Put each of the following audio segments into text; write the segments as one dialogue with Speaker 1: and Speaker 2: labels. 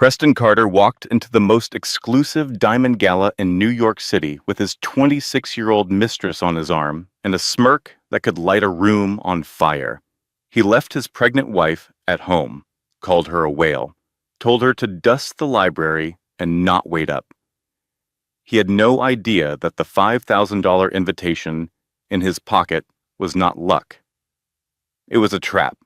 Speaker 1: Preston Carter walked into the most exclusive diamond gala in New York City with his 26-year-old mistress on his arm and a smirk that could light a room on fire. He left his pregnant wife at home, called her a whale, told her to dust the library and not wait up. He had no idea that the $5,000 invitation in his pocket was not luck. It was a trap.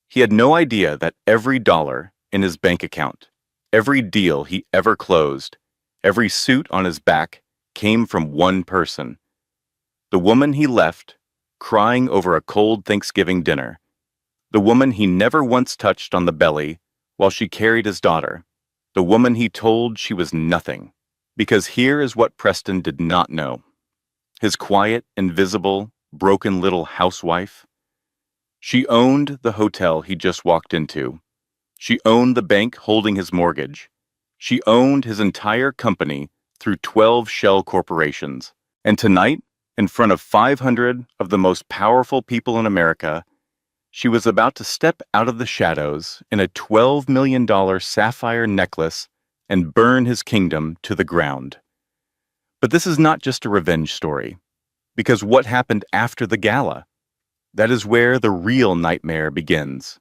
Speaker 1: He had no idea that every dollar in his bank account, every deal he ever closed, every suit on his back came from one person. The woman he left, crying over a cold Thanksgiving dinner. The woman he never once touched on the belly while she carried his daughter. The woman he told she was nothing. Because here is what Preston did not know. His quiet, invisible, broken little housewife. She owned the hotel he just walked into. She owned the bank holding his mortgage. She owned his entire company through 12 shell corporations. And tonight, in front of 500 of the most powerful people in America, she was about to step out of the shadows in a $12 million sapphire necklace and burn his kingdom to the ground. But this is not just a revenge story, because what happened after the gala? That is where the real nightmare begins.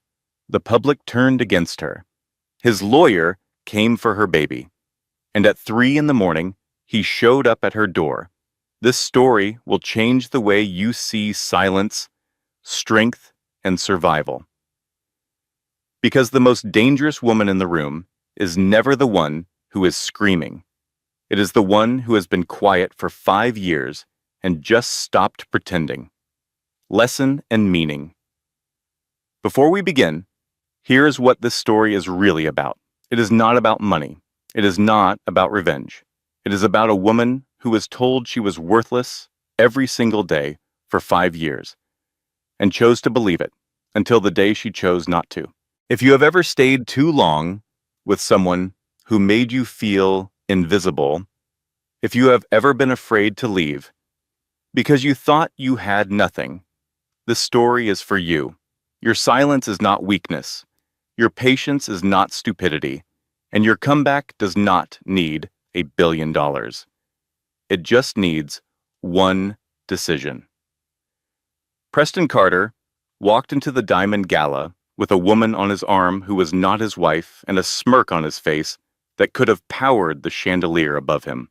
Speaker 1: The public turned against her. His lawyer came for her baby, and at 3 a.m, he showed up at her door. This story will change the way you see silence, strength, and survival. Because the most dangerous woman in the room is never the one who is screaming. It is the one who has been quiet for 5 years and just stopped pretending. Lesson and meaning. Before we begin, here is what this story is really about. It is not about money. It is not about revenge. It is about a woman who was told she was worthless every single day for 5 years and chose to believe it until the day she chose not to. If you have ever stayed too long with someone who made you feel invisible, if you have ever been afraid to leave because you thought you had nothing, this story is for you. Your silence is not weakness. Your patience is not stupidity. And your comeback does not need $1 billion. It just needs one decision. Preston Carter walked into the Diamond Gala with a woman on his arm who was not his wife and a smirk on his face that could have powered the chandelier above him.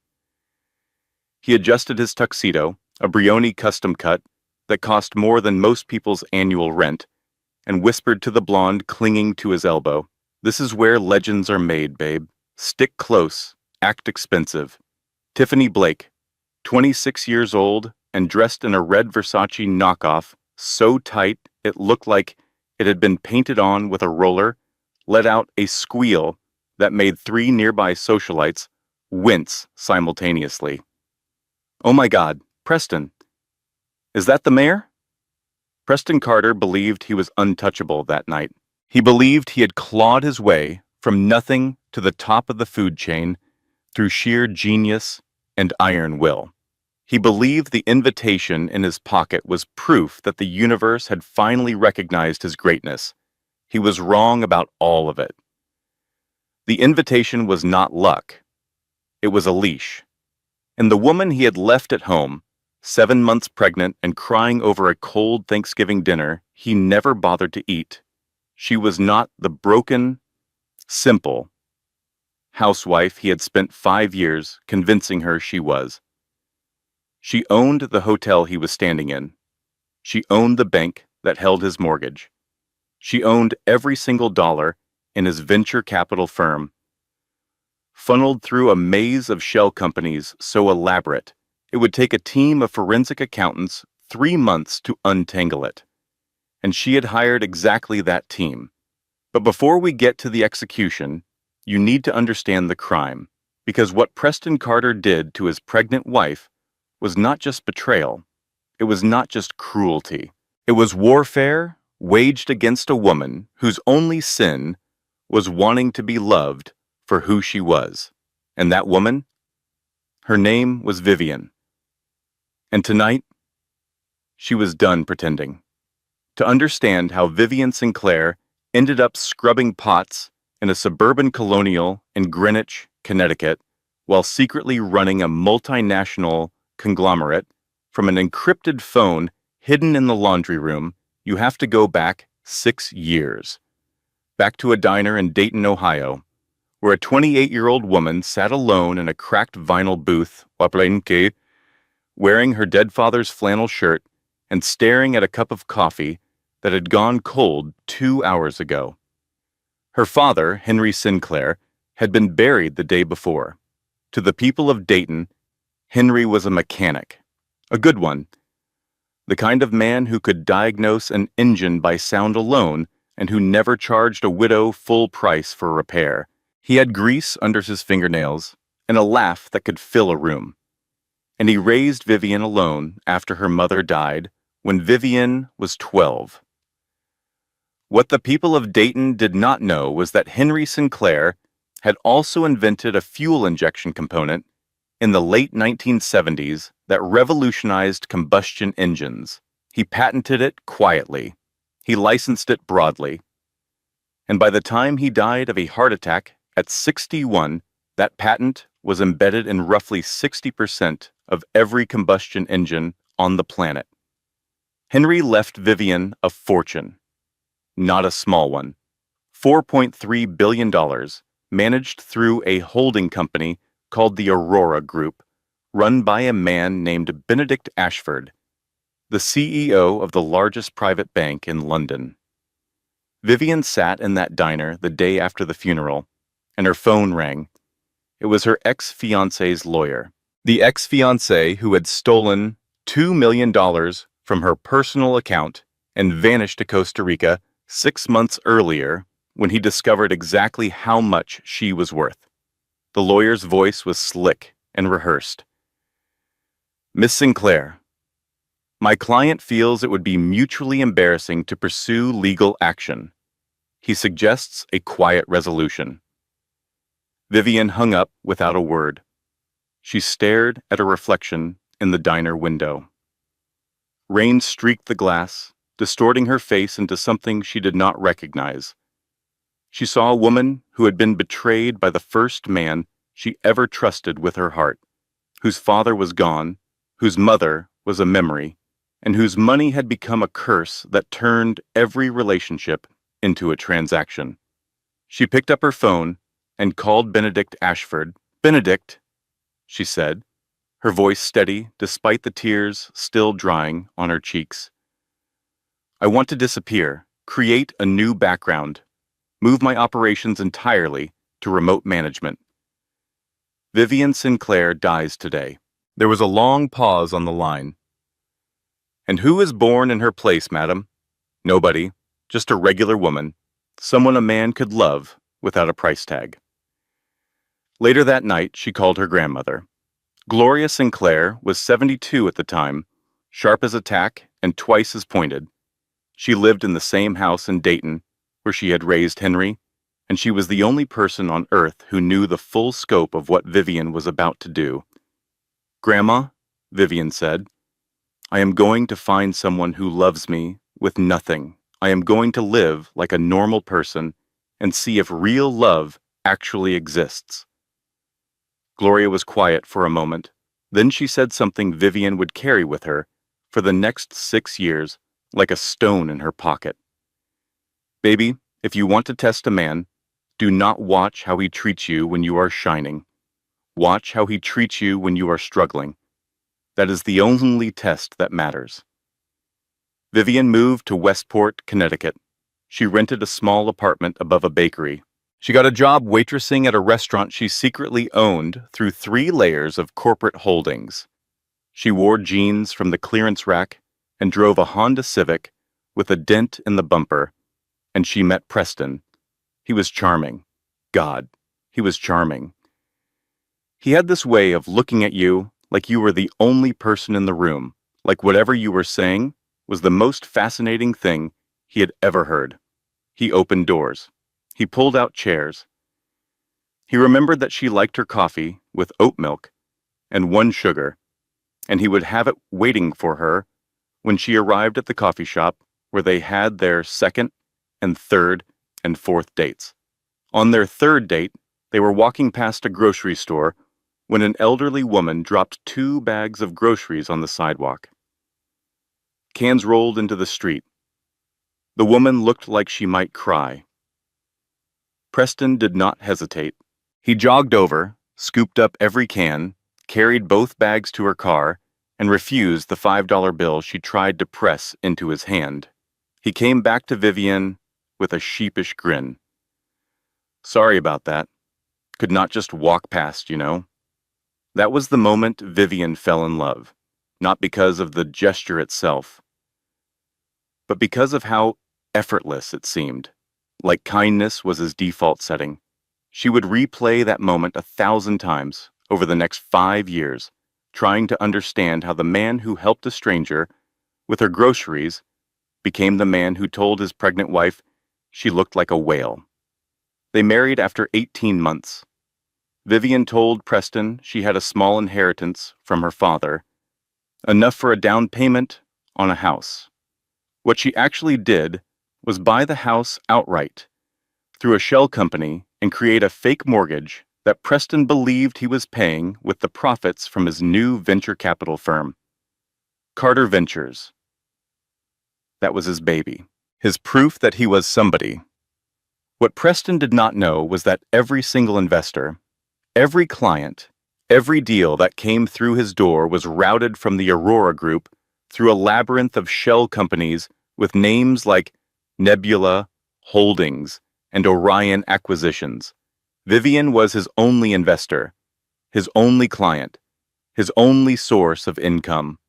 Speaker 1: He adjusted his tuxedo, a Brioni custom cut that cost more than most people's annual rent, and whispered to the blonde clinging to his elbow, "This is where legends are made, babe. Stick close, act expensive." Tiffany Blake, 26 years old and dressed in a red Versace knockoff, so tight it looked like it had been painted on with a roller, let out a squeal that made 3 nearby socialites wince simultaneously. "Oh my God, Preston, is that the mayor?" Preston Carter believed he was untouchable that night. He believed he had clawed his way from nothing to the top of the food chain through sheer genius and iron will. He believed the invitation in his pocket was proof that the universe had finally recognized his greatness. He was wrong about all of it. The invitation was not luck. It was a leash. And the woman he had left at home, 7 months pregnant and crying over a cold Thanksgiving dinner he never bothered to eat, she was not the broken, simple housewife he had spent 5 years convincing her she was. She owned the hotel he was standing in. She owned the bank that held his mortgage. She owned every single dollar in his venture capital firm, funneled through a maze of shell companies so elaborate it would take a team of forensic accountants 3 months to untangle it. And she had hired exactly that team. But before we get to the execution, you need to understand the crime, because what Preston Carter did to his pregnant wife was not just betrayal. It was not just cruelty. It was warfare waged against a woman whose only sin was wanting to be loved for who she was. And that woman? Her name was Vivian. And tonight, she was done pretending. To understand how Vivian Sinclair ended up scrubbing pots in a suburban colonial in Greenwich, Connecticut, while secretly running a multinational conglomerate from an encrypted phone hidden in the laundry room, you have to go back 6 years. Back to a diner in Dayton, Ohio, where a 28-year-old woman sat alone in a cracked vinyl booth, wearing her dead father's flannel shirt and staring at a cup of coffee that had gone cold 2 hours ago. Her father, Henry Sinclair, had been buried the day before. To the people of Dayton, Henry was a mechanic. A good one. The kind of man who could diagnose an engine by sound alone and who never charged a widow full price for repair. He had grease under his fingernails and a laugh that could fill a room. And he raised Vivian alone after her mother died when Vivian was 12. What the people of Dayton did not know was that Henry Sinclair had also invented a fuel injection component in the late 1970s that revolutionized combustion engines. He patented it quietly. He licensed it broadly. And by the time he died of a heart attack at 61, that patent was embedded in roughly 60% of every combustion engine on the planet. Henry left Vivian a fortune. Not a small one. $4.3 billion, managed through a holding company called the Aurora Group, run by a man named Benedict Ashford, the CEO of the largest private bank in London. Vivian sat in that diner the day after the funeral, and her phone rang. It was her ex-fiancé's lawyer. The ex-fiancé who had stolen $2 million from her personal account and vanished to Costa Rica 6 months earlier when he discovered exactly how much she was worth. The lawyer's voice was slick and rehearsed. Miss Sinclair, my client feels it would be mutually embarrassing to pursue legal action. He suggests a quiet resolution. Vivian hung up without a word. She stared at a reflection in the diner window. Rain streaked the glass, distorting her face into something she did not recognize. She saw a woman who had been betrayed by the first man she ever trusted with her heart, whose father was gone, whose mother was a memory, and whose money had become a curse that turned every relationship into a transaction. She picked up her phone and called Benedict Ashford. "Benedict," she said, her voice steady despite the tears still drying on her cheeks. "I want to disappear, create a new background, move my operations entirely to remote management. Vivian Sinclair dies today." There was a long pause on the line. "And who is born in her place, madam?" "Nobody, just a regular woman, someone a man could love without a price tag." Later that night, she called her grandmother. Gloria Sinclair was 72 at the time, sharp as a tack and twice as pointed. She lived in the same house in Dayton, where she had raised Henry, and she was the only person on earth who knew the full scope of what Vivian was about to do. "Grandma," Vivian said, "I am going to find someone who loves me with nothing. I am going to live like a normal person and see if real love actually exists." Gloria was quiet for a moment. Then she said something Vivian would carry with her for the next 6 years, like a stone in her pocket. "Baby, if you want to test a man, do not watch how he treats you when you are shining. Watch how he treats you when you are struggling. That is the only test that matters." Vivian moved to Westport, Connecticut. She rented a small apartment above a bakery. She got a job waitressing at a restaurant she secretly owned through 3 layers of corporate holdings. She wore jeans from the clearance rack and drove a Honda Civic with a dent in the bumper, and she met Preston. He was charming. God, he was charming. He had this way of looking at you like you were the only person in the room, like whatever you were saying was the most fascinating thing he had ever heard. He opened doors. He pulled out chairs. He remembered that she liked her coffee with oat milk and 1 sugar, and he would have it waiting for her when she arrived at the coffee shop where they had their second and third and fourth dates. On their third date, they were walking past a grocery store when an elderly woman dropped 2 bags of groceries on the sidewalk. Cans rolled into the street. The woman looked like she might cry. Preston did not hesitate. He jogged over, scooped up every can, carried both bags to her car, and refused the $5 bill she tried to press into his hand. He came back to Vivian with a sheepish grin. Sorry about that. Could not just walk past, you know. That was the moment Vivian fell in love, not because of the gesture itself, but because of how effortless it seemed. Like kindness was his default setting. She would replay that moment 1,000 times over the next 5 years, trying to understand how the man who helped a stranger with her groceries became the man who told his pregnant wife she looked like a whale. They married after 18 months. Vivian told Preston she had a small inheritance from her father, enough for a down payment on a house. What she actually did was buy the house outright through a shell company and create a fake mortgage that Preston believed he was paying with the profits from his new venture capital firm, Carter Ventures. That was his baby, his proof that he was somebody. What Preston did not know was that every single investor, every client, every deal that came through his door was routed from the Aurora Group through a labyrinth of shell companies with names like Nebula, Holdings, and Orion Acquisitions. Vivian was his only investor, his only client, his only source of income.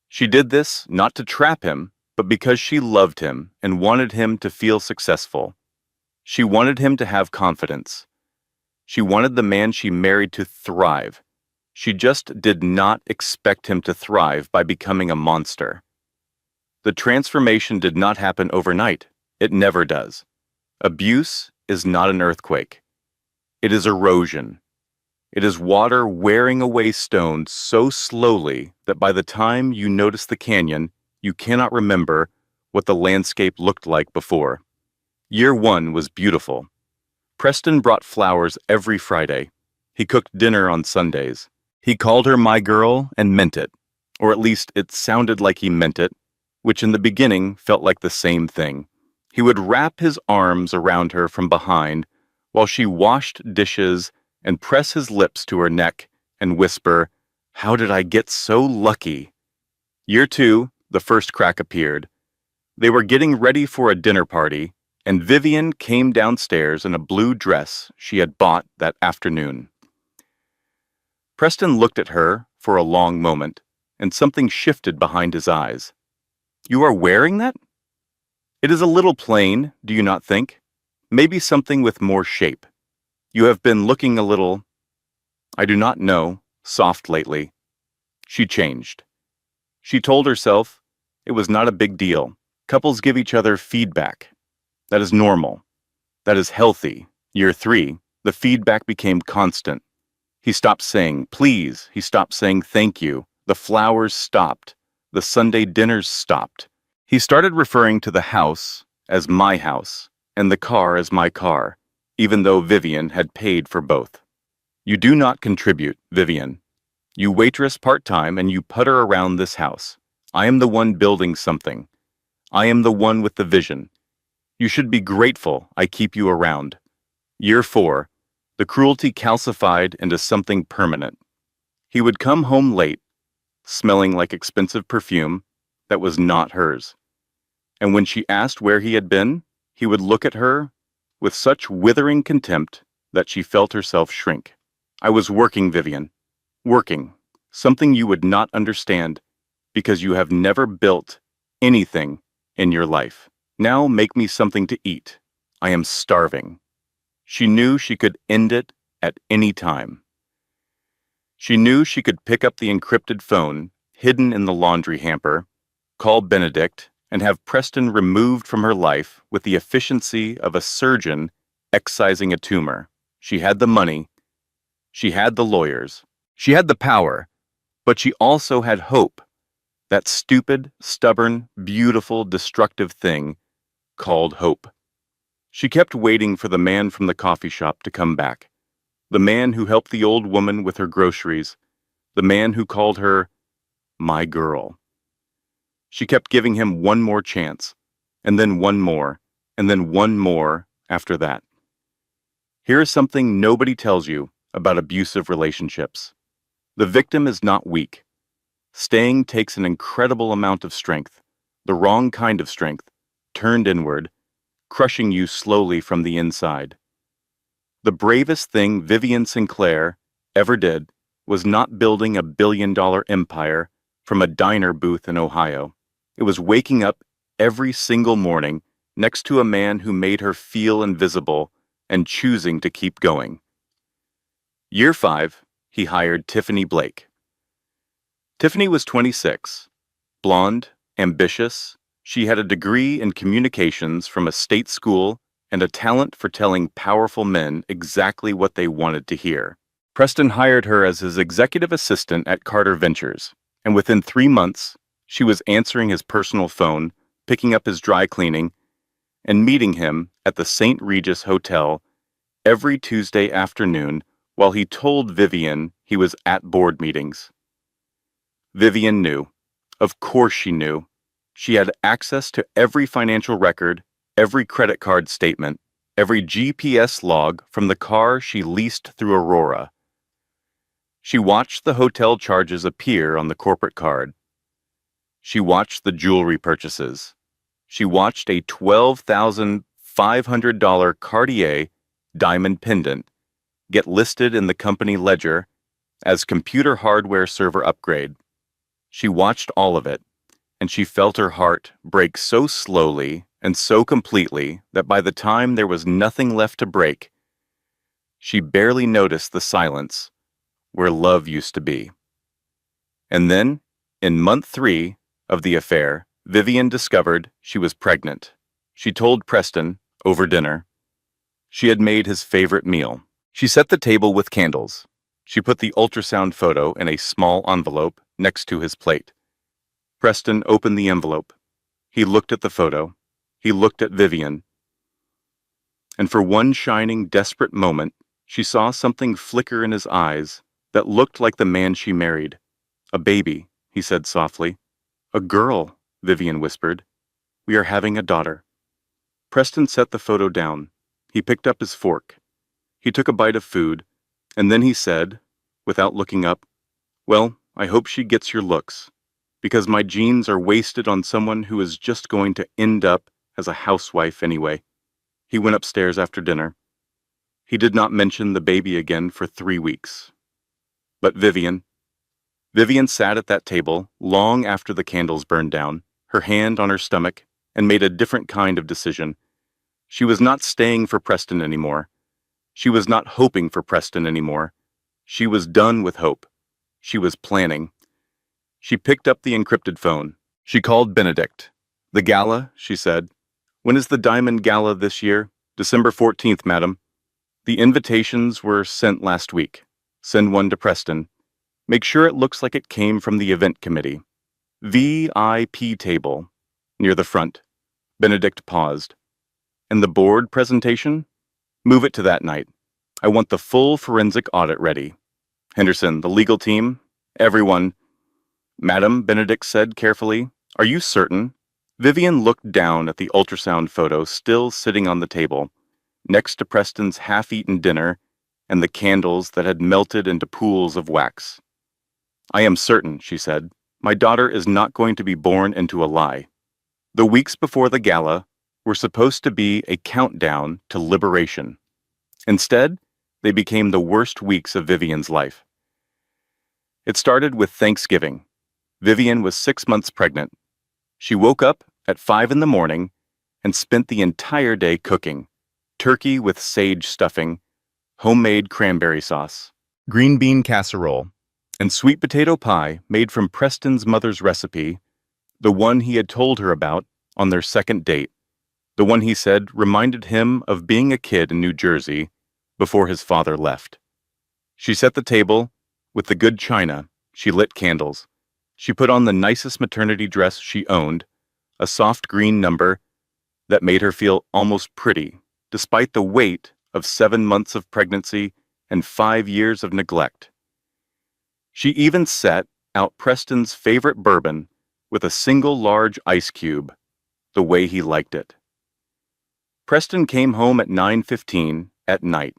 Speaker 1: She did this not to trap him, but because she loved him and wanted him to feel successful. She wanted him to have confidence. She wanted the man she married to thrive. She just did not expect him to thrive by becoming a monster. The transformation did not happen overnight. It never does. Abuse is not an earthquake. It is erosion. It is water wearing away stones so slowly that by the time you notice the canyon, you cannot remember what the landscape looked like before. Year 1 was beautiful. Preston brought flowers every Friday. He cooked dinner on Sundays. He called her my girl and meant it, or at least it sounded like he meant it, which in the beginning felt like the same thing. He would wrap his arms around her from behind while she washed dishes and press his lips to her neck and whisper, "How did I get so lucky?" Year 2, the first crack appeared. They were getting ready for a dinner party, and Vivian came downstairs in a blue dress she had bought that afternoon. Preston looked at her for a long moment, and something shifted behind his eyes. "You are wearing that? It is a little plain, do you not think? Maybe something with more shape. You have been looking a little, I do not know, soft lately." She changed. She told herself it was not a big deal. Couples give each other feedback. That is normal. That is healthy. Year 3, the feedback became constant. He stopped saying please. He stopped saying thank you. The flowers stopped. The Sunday dinners stopped. He started referring to the house as my house and the car as my car, even though Vivian had paid for both. "You do not contribute, Vivian. You waitress part-time and you putter around this house. I am the one building something. I am the one with the vision. You should be grateful I keep you around." Year 4, the cruelty calcified into something permanent. He would come home late, smelling like expensive perfume that was not hers. And when she asked where he had been, he would look at her with such withering contempt that she felt herself shrink. "I was working, Vivian. Working. Something you would not understand because you have never built anything in your life. Now make me something to eat. I am starving." She knew she could end it at any time. She knew she could pick up the encrypted phone hidden in the laundry hamper, call Benedict, and have Preston removed from her life with the efficiency of a surgeon excising a tumor. She had the money. She had the lawyers. She had the power. But she also had hope. That stupid, stubborn, beautiful, destructive thing called hope. She kept waiting for the man from the coffee shop to come back, the man who helped the old woman with her groceries, the man who called her my girl. She kept giving him one more chance, and then one more, and then one more after that. Here is something nobody tells you about abusive relationships. The victim is not weak. Staying takes an incredible amount of strength, the wrong kind of strength, turned inward, crushing you slowly from the inside. The bravest thing Vivian Sinclair ever did was not building a billion-dollar empire from a diner booth in Ohio. It was waking up every single morning next to a man who made her feel invisible and choosing to keep going. Year 5, he hired Tiffany Blake. Tiffany was 26, blonde, ambitious. She had a degree in communications from a state school and a talent for telling powerful men exactly what they wanted to hear. Preston hired her as his executive assistant at Carter Ventures, and within 3 months, she was answering his personal phone, picking up his dry cleaning, and meeting him at the St. Regis Hotel every Tuesday afternoon while he told Vivian he was at board meetings. Vivian knew. Of course she knew. She had access to every financial record, every credit card statement, every GPS log from the car she leased through Aurora. She watched the hotel charges appear on the corporate card. She watched the jewelry purchases. She watched a $12,500 Cartier diamond pendant get listed in the company ledger as computer hardware server upgrade. She watched all of it, and she felt her heart break so slowly and so completely that by the time there was nothing left to break, she barely noticed the silence where love used to be. And then, in month 3 of the affair, Vivian discovered she was pregnant. She told Preston, over dinner, she had made his favorite meal. She set the table with candles. She put the ultrasound photo in a small envelope next to his plate. Preston opened the envelope. He looked at the photo. He looked at Vivian. And for one shining, desperate moment, she saw something flicker in his eyes that looked like the man she married. A baby, he said softly. A girl, Vivian whispered. We are having a daughter. Preston set the photo down. He picked up his fork. He took a bite of food, and then he said, without looking up, well, I hope she gets your looks, because my genes are wasted on someone who is just going to end up as a housewife anyway. He went upstairs after dinner. He did not mention the baby again for 3 weeks. But Vivian sat at that table long after the candles burned down, her hand on her stomach, and made a different kind of decision. She was not staying for Preston anymore. She was not hoping for Preston anymore. She was done with hope. She was planning. She picked up the encrypted phone. She called Benedict. The gala, she said. When is the Diamond Gala this year? December 14th, madam. The invitations were sent last week. Send one to Preston. Make sure it looks like it came from the event committee. VIP table, near the front. Benedict paused. And the board presentation? Move it to that night. I want the full forensic audit ready. Henderson, the legal team, everyone. Madam, Benedict said carefully, are you certain? Vivian looked down at the ultrasound photo still sitting on the table, next to Preston's half-eaten dinner and the candles that had melted into pools of wax. I am certain, she said. My daughter is not going to be born into a lie. The weeks before the gala were supposed to be a countdown to liberation. Instead, they became the worst weeks of Vivian's life. It started with Thanksgiving. Vivian was 6 months pregnant. She woke up at 5 in the morning and spent the entire day cooking. Turkey with sage stuffing, homemade cranberry sauce, green bean casserole, and sweet potato pie made from Preston's mother's recipe, the one he had told her about on their second date, the one he said reminded him of being a kid in New Jersey before his father left. She set the table with the good china. She lit candles. She put on the nicest maternity dress she owned, a soft green number that made her feel almost pretty despite the weight of 7 months of pregnancy and 5 years of neglect. She even set out Preston's favorite bourbon with a single large ice cube, the way he liked it. Preston came home at 9:15 at night.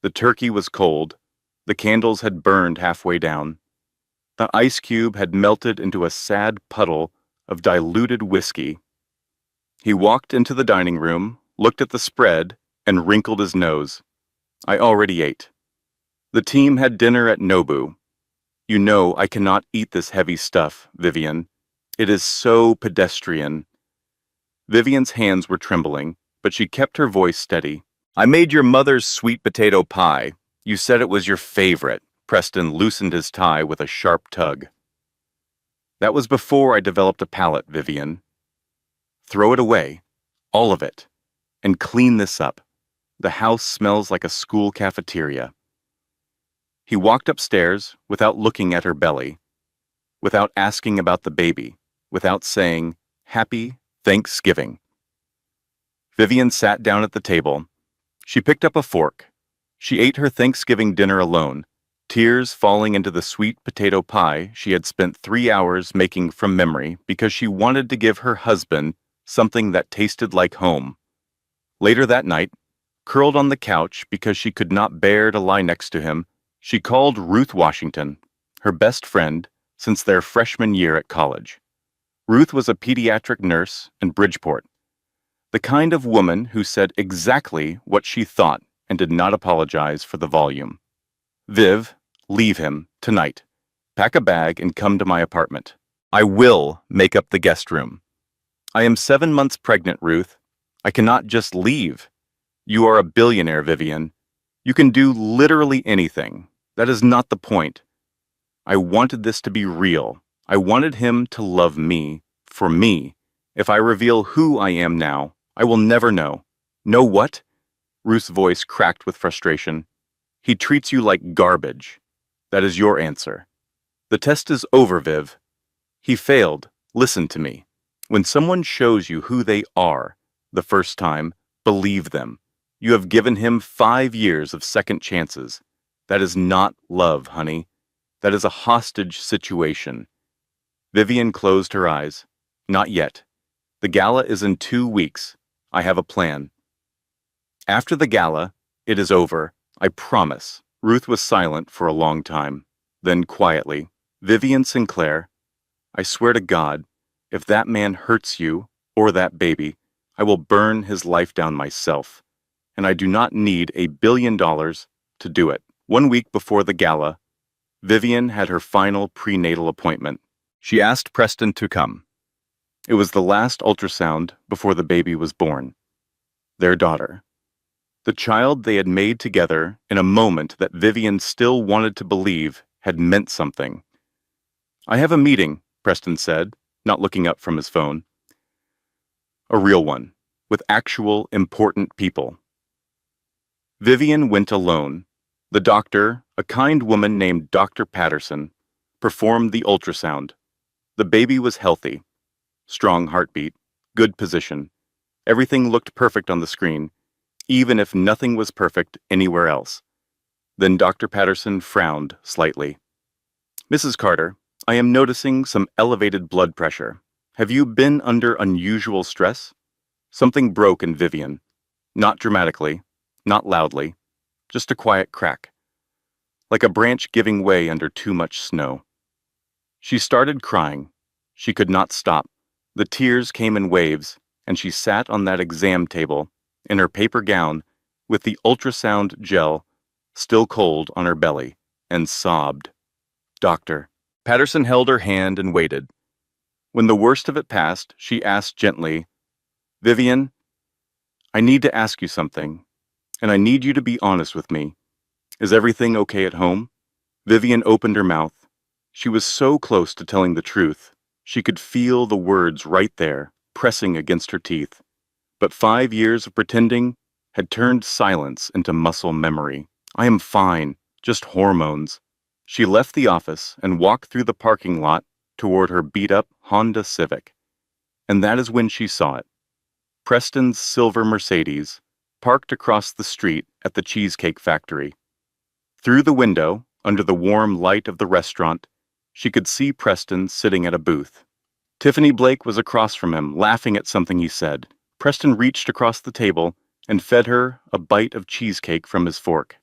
Speaker 1: The turkey was cold. The candles had burned halfway down. The ice cube had melted into a sad puddle of diluted whiskey. He walked into the dining room, looked at the spread, and wrinkled his nose. I already ate. The team had dinner at Nobu. You know I cannot eat this heavy stuff, Vivian. It is so pedestrian. Vivian's hands were trembling, but she kept her voice steady. I made your mother's sweet potato pie. You said it was your favorite. Preston loosened his tie with a sharp tug. That was before I developed a palate, Vivian. Throw it away, all of it, and clean this up. The house smells like a school cafeteria. He walked upstairs without looking at her belly, without asking about the baby, without saying, Happy Thanksgiving. Vivian sat down at the table. She picked up a fork. She ate her Thanksgiving dinner alone, tears falling into the sweet potato pie she had spent 3 hours making from memory because she wanted to give her husband something that tasted like home. Later that night, curled on the couch because she could not bear to lie next to him, she called Ruth Washington, her best friend since their freshman year at college. Ruth was a pediatric nurse in Bridgeport, the kind of woman who said exactly what she thought and did not apologize for the volume. Viv, leave him tonight. Pack a bag and come to my apartment. I will make up the guest room. I am 7 months pregnant, Ruth. I cannot just leave. You are a billionaire, Vivian. You can do literally anything. That is not the point. I wanted this to be real. I wanted him to love me, for me. If I reveal who I am now, I will never know. Know what? Ruth's voice cracked with frustration. He treats you like garbage. That is your answer. The test is over, Viv. He failed. Listen to me. When someone shows you who they are the first time, believe them. You have given him 5 years of second chances. That is not love, honey. That is a hostage situation. Vivian closed her eyes. Not yet. The gala is in 2 weeks. I have a plan. After the gala, it is over. I promise. Ruth was silent for a long time. Then quietly, Vivian Sinclair, I swear to God, if that man hurts you or that baby, I will burn his life down myself. And I do not need $1 billion to do it. 1 week before the gala, Vivian had her final prenatal appointment. She asked Preston to come. It was the last ultrasound before the baby was born. Their daughter. The child they had made together in a moment that Vivian still wanted to believe had meant something. I have a meeting, Preston said, not looking up from his phone. A real one, with actual important people. Vivian went alone. The doctor, a kind woman named Dr. Patterson, performed the ultrasound. The baby was healthy. Strong heartbeat, good position. Everything looked perfect on the screen, even if nothing was perfect anywhere else. Then Dr. Patterson frowned slightly. Mrs. Carter, I am noticing some elevated blood pressure. Have you been under unusual stress? Something broke in Vivian. Not dramatically, not loudly, just a quiet crack. Like a branch giving way under too much snow. She started crying. She could not stop. The tears came in waves, and she sat on that exam table, in her paper gown, with the ultrasound gel still cold on her belly, and sobbed. Doctor. Patterson held her hand and waited. When the worst of it passed, she asked gently, Vivian, I need to ask you something, and I need you to be honest with me. Is everything okay at home? Vivian opened her mouth. She was so close to telling the truth. She could feel the words right there, pressing against her teeth. But 5 years of pretending had turned silence into muscle memory. I am fine, just hormones. She left the office and walked through the parking lot toward her beat-up Honda Civic. And that is when she saw it. Preston's silver Mercedes, parked across the street at the Cheesecake Factory. Through the window, under the warm light of the restaurant, she could see Preston sitting at a booth. Tiffany Blake was across from him, laughing at something he said. Preston reached across the table and fed her a bite of cheesecake from his fork.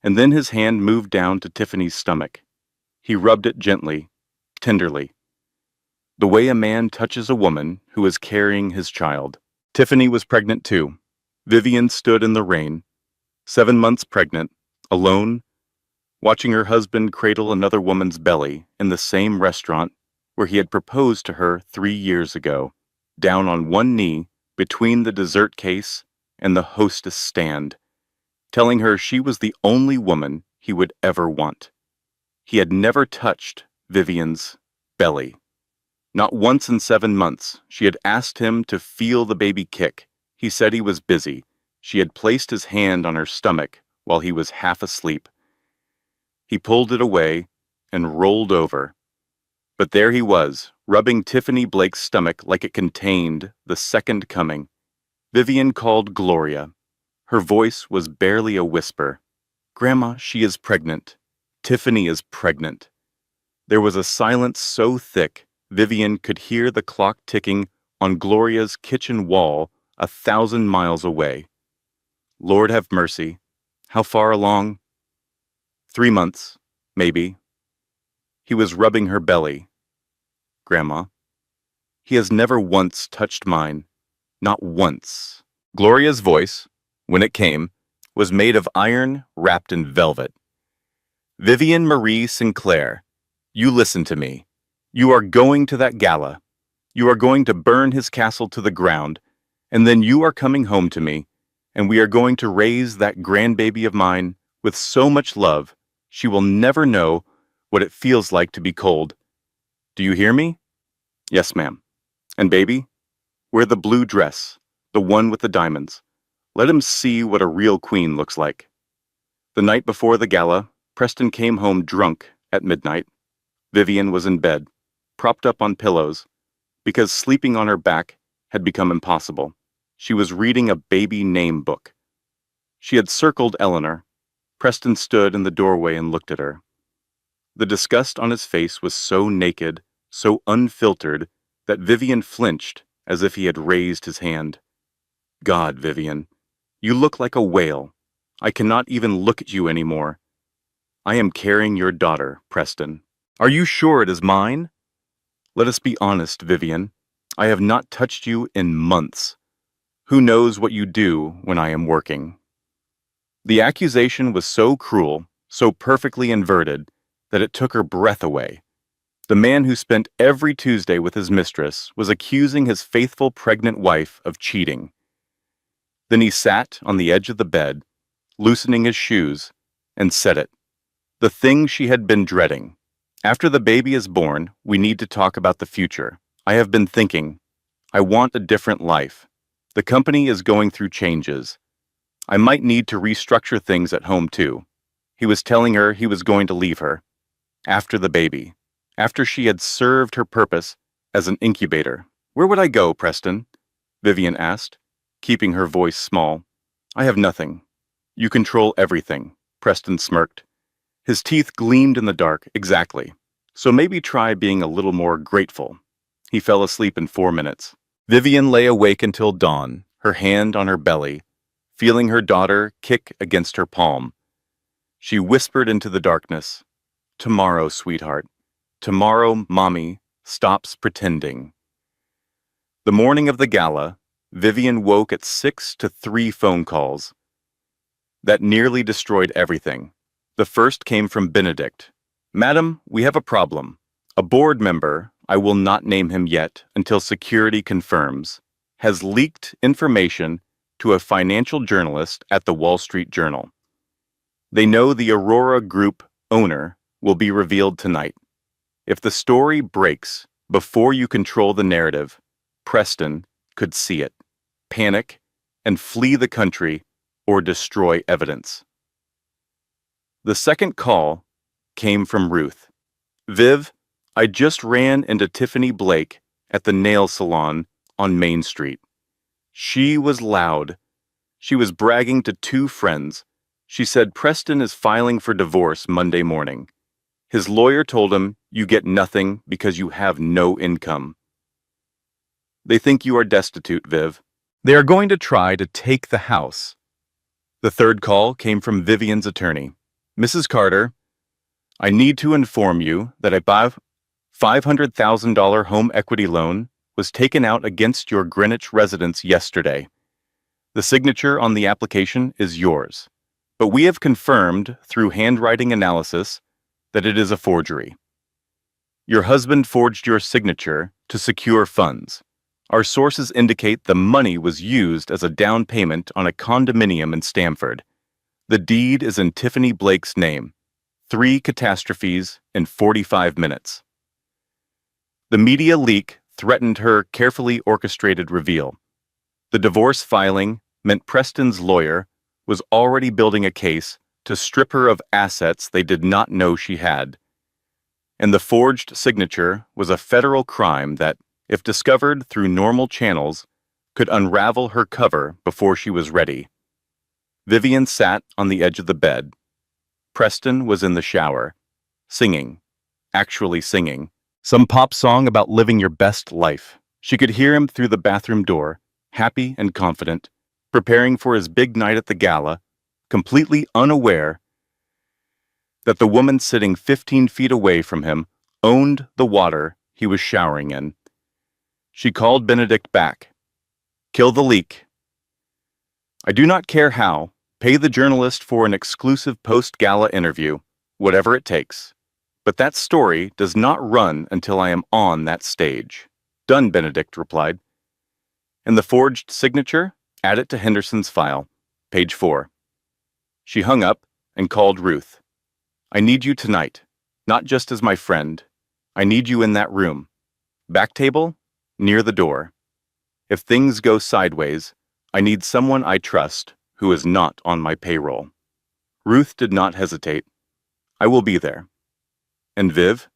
Speaker 1: And then his hand moved down to Tiffany's stomach. He rubbed it gently, tenderly, the way a man touches a woman who is carrying his child. Tiffany was pregnant too. Vivian stood in the rain, 7 months pregnant, alone, watching her husband cradle another woman's belly in the same restaurant where he had proposed to her 3 years ago, down on one knee between the dessert case and the hostess stand, telling her she was the only woman he would ever want. He had never touched Vivian's belly. Not once in 7 months. She had asked him to feel the baby kick. He said he was busy. She had placed his hand on her stomach while he was half asleep. He pulled it away and rolled over. But there he was, rubbing Tiffany Blake's stomach like it contained the second coming. Vivian called Gloria. Her voice was barely a whisper. "Grandma, she is pregnant. Tiffany is pregnant." There was a silence so thick Vivian could hear the clock ticking on Gloria's kitchen wall 1,000 miles away. Lord have mercy. How far along? 3 months, maybe. He was rubbing her belly. "Grandma, he has never once touched mine. Not once." Gloria's voice, when it came, was made of iron wrapped in velvet. "Vivian Marie Sinclair, you listen to me. You are going to that gala. You are going to burn his castle to the ground, and then you are coming home to me, and we are going to raise that grandbaby of mine with so much love, she will never know what it feels like to be cold. Do you hear me?" "Yes, ma'am." "And baby, wear the blue dress, the one with the diamonds. Let him see what a real queen looks like." The night before the gala, Preston came home drunk at midnight. Vivian was in bed, propped up on pillows, because sleeping on her back had become impossible. She was reading a baby name book. She had circled Eleanor. Preston stood in the doorway and looked at her. The disgust on his face was so naked, so unfiltered, that Vivian flinched as if he had raised his hand. "God, Vivian, you look like a whale. I cannot even look at you anymore. I am carrying your daughter, Preston. Are you sure it is mine? Let us be honest, Vivian. I have not touched you in months. Who knows what you do when I am working?" The accusation was so cruel, so perfectly inverted, that it took her breath away. The man who spent every Tuesday with his mistress was accusing his faithful pregnant wife of cheating. Then he sat on the edge of the bed, loosening his shoes, and said it. The thing she had been dreading. "After the baby is born, we need to talk about the future. I have been thinking. I want a different life. The company is going through changes. I might need to restructure things at home too." He was telling her he was going to leave her. After the baby. After she had served her purpose as an incubator. "Where would I go, Preston?" Vivian asked, keeping her voice small. "I have nothing. You control everything," Preston smirked. His teeth gleamed in the dark. "Exactly. So maybe try being a little more grateful." He fell asleep in 4 minutes. Vivian lay awake until dawn, her hand on her belly, feeling her daughter kick against her palm. She whispered into the darkness, "Tomorrow, sweetheart. Tomorrow, Mommy stops pretending." The morning of the gala, Vivian woke at 6 to 3 phone calls. That nearly destroyed everything. The first came from Benedict. "Madam, we have a problem. A board member, I will not name him yet until security confirms, has leaked information to a financial journalist at the Wall Street Journal. They know the Aurora Group owner will be revealed tonight. If the story breaks before you control the narrative, Preston could see it, panic, and flee the country or destroy evidence." The second call came from Ruth. "Viv, I just ran into Tiffany Blake at the nail salon on Main Street. She was loud. She was bragging to two friends. She said Preston is filing for divorce Monday morning. His lawyer told him, "You get nothing because you have no income." They think you are destitute, Viv. They are going to try to take the house. The third call came from Vivian's attorney. Mrs. Carter, I need to inform you that a $500,000 home equity loan was taken out against your Greenwich residence yesterday. The signature on the application is yours, but we have confirmed through handwriting analysis that it is a forgery. Your husband forged your signature to secure funds. Our sources indicate the money was used as a down payment on a condominium in Stamford. The deed is in Tiffany Blake's name. 3 catastrophes in 45 minutes. The media leak threatened her carefully orchestrated reveal. The divorce filing meant Preston's lawyer was already building a case to strip her of assets they did not know she had. And the forged signature was a federal crime that, if discovered through normal channels, could unravel her cover before she was ready. Vivian sat on the edge of the bed. Preston was in the shower, singing, actually singing, some pop song about living your best life. She could hear him through the bathroom door, happy and confident, preparing for his big night at the gala, completely unaware that the woman sitting 15 feet away from him owned the water he was showering in. She called Benedict back. Kill the leak. I do not care how. Pay the journalist for an exclusive post-gala interview, whatever it takes. But that story does not run until I am on that stage. Done, Benedict replied. And the forged signature? Add it to Henderson's file. Page 4. She hung up and called Ruth. I need you tonight, not just as my friend. I need you in that room. Back table? Near the door. If things go sideways, I need someone I trust who is not on my payroll. Ruth did not hesitate. I will be there. And Viv,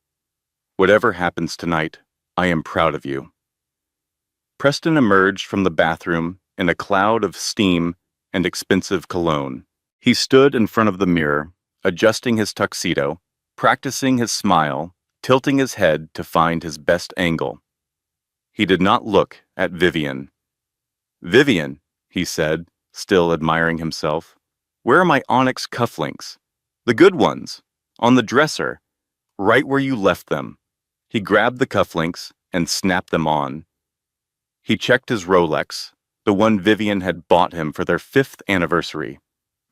Speaker 1: whatever happens tonight, I am proud of you. Preston emerged from the bathroom in a cloud of steam and expensive cologne. He stood in front of the mirror, adjusting his tuxedo, practicing his smile, tilting his head to find his best angle. He did not look at Vivian. Vivian, he said, still admiring himself, where are my onyx cufflinks? The good ones, on the dresser, right where you left them. He grabbed the cufflinks and snapped them on. He checked his Rolex, the one Vivian had bought him for their 5th anniversary,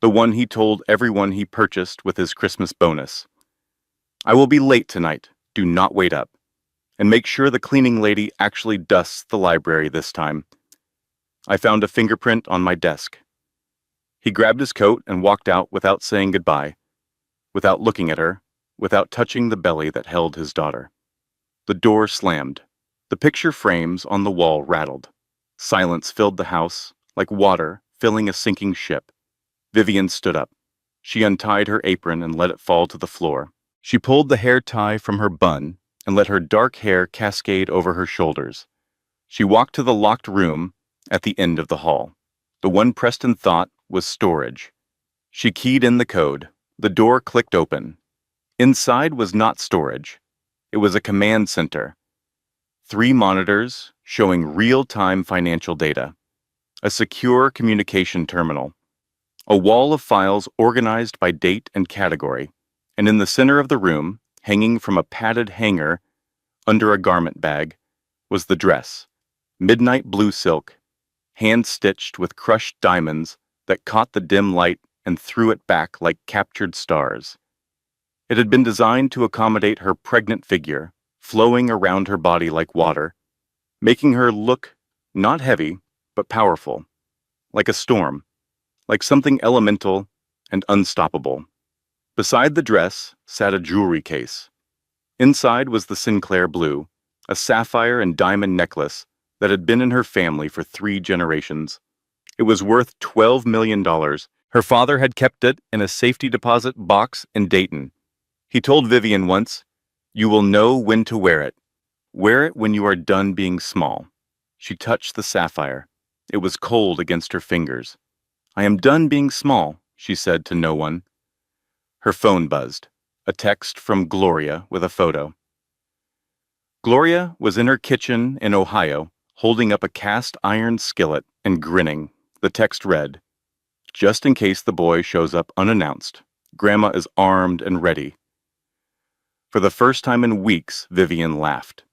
Speaker 1: the one he told everyone he purchased with his Christmas bonus. I will be late tonight. Do not wait up. And make sure the cleaning lady actually dusts the library this time. I found a fingerprint on my desk. He grabbed his coat and walked out without saying goodbye, without looking at her, without touching the belly that held his daughter. The door slammed. The picture frames on the wall rattled. Silence filled the house, like water filling a sinking ship. Vivian stood up. She untied her apron and let it fall to the floor. She pulled the hair tie from her bun and let her dark hair cascade over her shoulders. She walked to the locked room at the end of the hall. The one Preston thought was storage. She keyed in the code. The door clicked open. Inside was not storage. It was a command center. 3 monitors showing real-time financial data. A secure communication terminal. A wall of files organized by date and category. And in the center of the room, hanging from a padded hanger under a garment bag, was the dress. Midnight blue silk, hand-stitched with crushed diamonds that caught the dim light and threw it back like captured stars. It had been designed to accommodate her pregnant figure, flowing around her body like water, making her look not heavy, but powerful, like a storm, like something elemental and unstoppable. Beside the dress sat a jewelry case. Inside was the Sinclair blue, a sapphire and diamond necklace that had been in her family for 3 generations. It was worth $12 million. Her father had kept it in a safety deposit box in Dayton. He told Vivian once, "You will know when to wear it. Wear it when you are done being small." She touched the sapphire. It was cold against her fingers. I am done being small, she said to no one. Her phone buzzed. A text from Gloria with a photo. Gloria was in her kitchen in Ohio, holding up a cast iron skillet and grinning. The text read, "Just in case the boy shows up unannounced, Grandma is armed and ready." For the first time in weeks, Vivian laughed.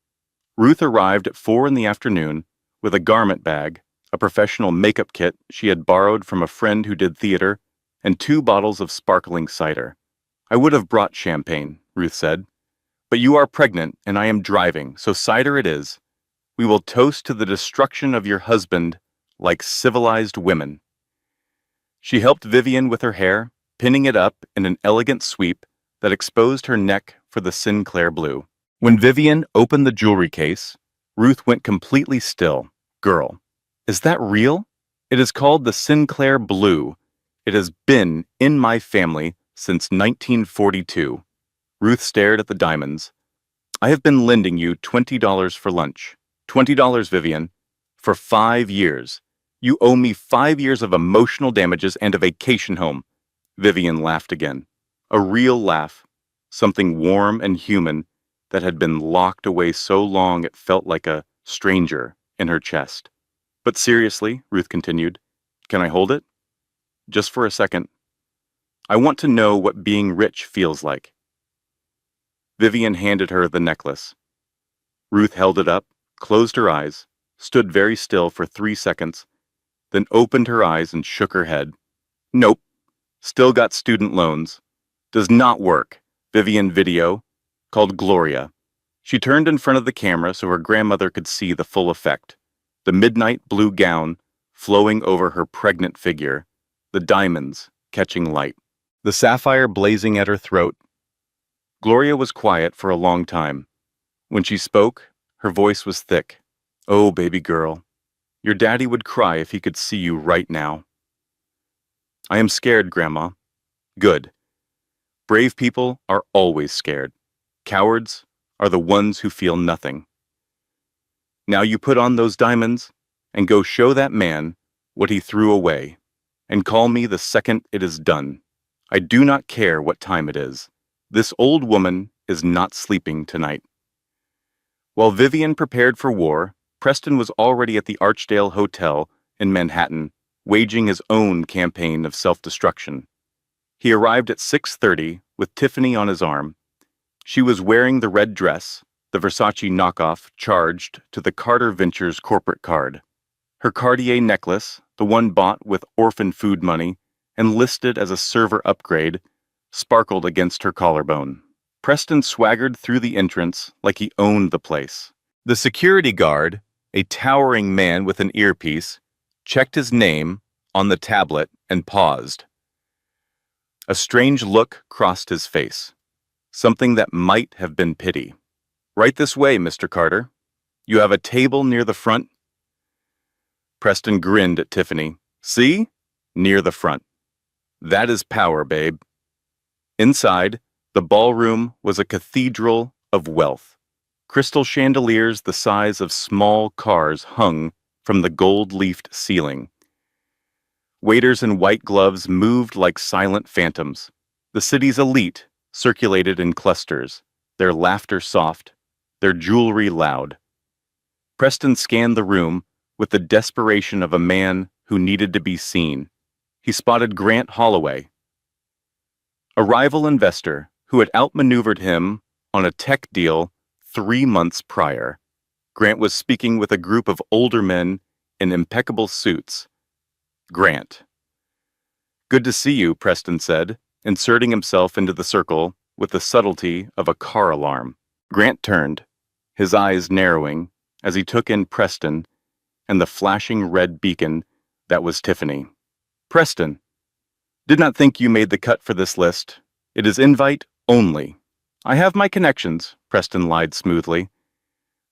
Speaker 1: Ruth arrived at 4 in the afternoon with a garment bag, a professional makeup kit she had borrowed from a friend who did theater, and 2 bottles of sparkling cider. "I would have brought champagne," Ruth said. "But you are pregnant and I am driving, so cider it is. We will toast to the destruction of your husband like civilized women." She helped Vivian with her hair, pinning it up in an elegant sweep that exposed her neck for the Sinclair blue. When Vivian opened the jewelry case, Ruth went completely still. "Girl, is that real? It is called the Sinclair blue. It has been in my family since 1942. Ruth stared at the diamonds. "I have been lending you $20 for lunch. $20, Vivian. For 5 years. You owe me 5 years of emotional damages and a vacation home." Vivian laughed again. A real laugh. Something warm and human that had been locked away so long it felt like a stranger in her chest. "But seriously," Ruth continued, "can I hold it? Just for a second. I want to know what being rich feels like." Vivian handed her the necklace. Ruth held it up, closed her eyes, stood very still for 3 seconds, then opened her eyes and shook her head. "Nope. Still got student loans. Does not work." Vivian video, called Gloria. She turned in front of the camera so her grandmother could see the full effect. The midnight blue gown flowing over her pregnant figure, the diamonds catching light, the sapphire blazing at her throat. Gloria was quiet for a long time. When she spoke, her voice was thick. "Oh, baby girl, your daddy would cry if he could see you right now." "I am scared, Grandma." "Good. Brave people are always scared. Cowards are the ones who feel nothing. Now you put on those diamonds and go show that man what he threw away, and call me the second it is done. I do not care what time it is. This old woman is not sleeping tonight." While Vivian prepared for war, Preston was already at the Archdale Hotel in Manhattan, waging his own campaign of self-destruction. He arrived at 6:30 with Tiffany on his arm. She was wearing the red dress, the Versace knockoff charged to the Carter Ventures corporate card. Her Cartier necklace, the one bought with orphan food money and listed as a server upgrade, sparkled against her collarbone. Preston swaggered through the entrance like he owned the place. The security guard, a towering man with an earpiece, checked his name on the tablet and paused. A strange look crossed his face, something that might have been pity. "Right this way, Mr. Carter. You have a table near the front." Preston grinned at Tiffany. "See? Near the front. That is power, babe." Inside, the ballroom was a cathedral of wealth. Crystal chandeliers the size of small cars hung from the gold-leafed ceiling. Waiters in white gloves moved like silent phantoms. The city's elite circulated in clusters, their laughter soft, their jewelry loud. Preston scanned the room with the desperation of a man who needed to be seen. He spotted Grant Holloway, a rival investor who had outmaneuvered him on a tech deal 3 months prior. Grant was speaking with a group of older men in impeccable suits. Grant. "Good to see you," Preston said, inserting himself into the circle with the subtlety of a car alarm. Grant turned, his eyes narrowing as he took in Preston and the flashing red beacon that was Tiffany. "Preston, did not think you made the cut for this list. It is invite only." "I have my connections," Preston lied smoothly.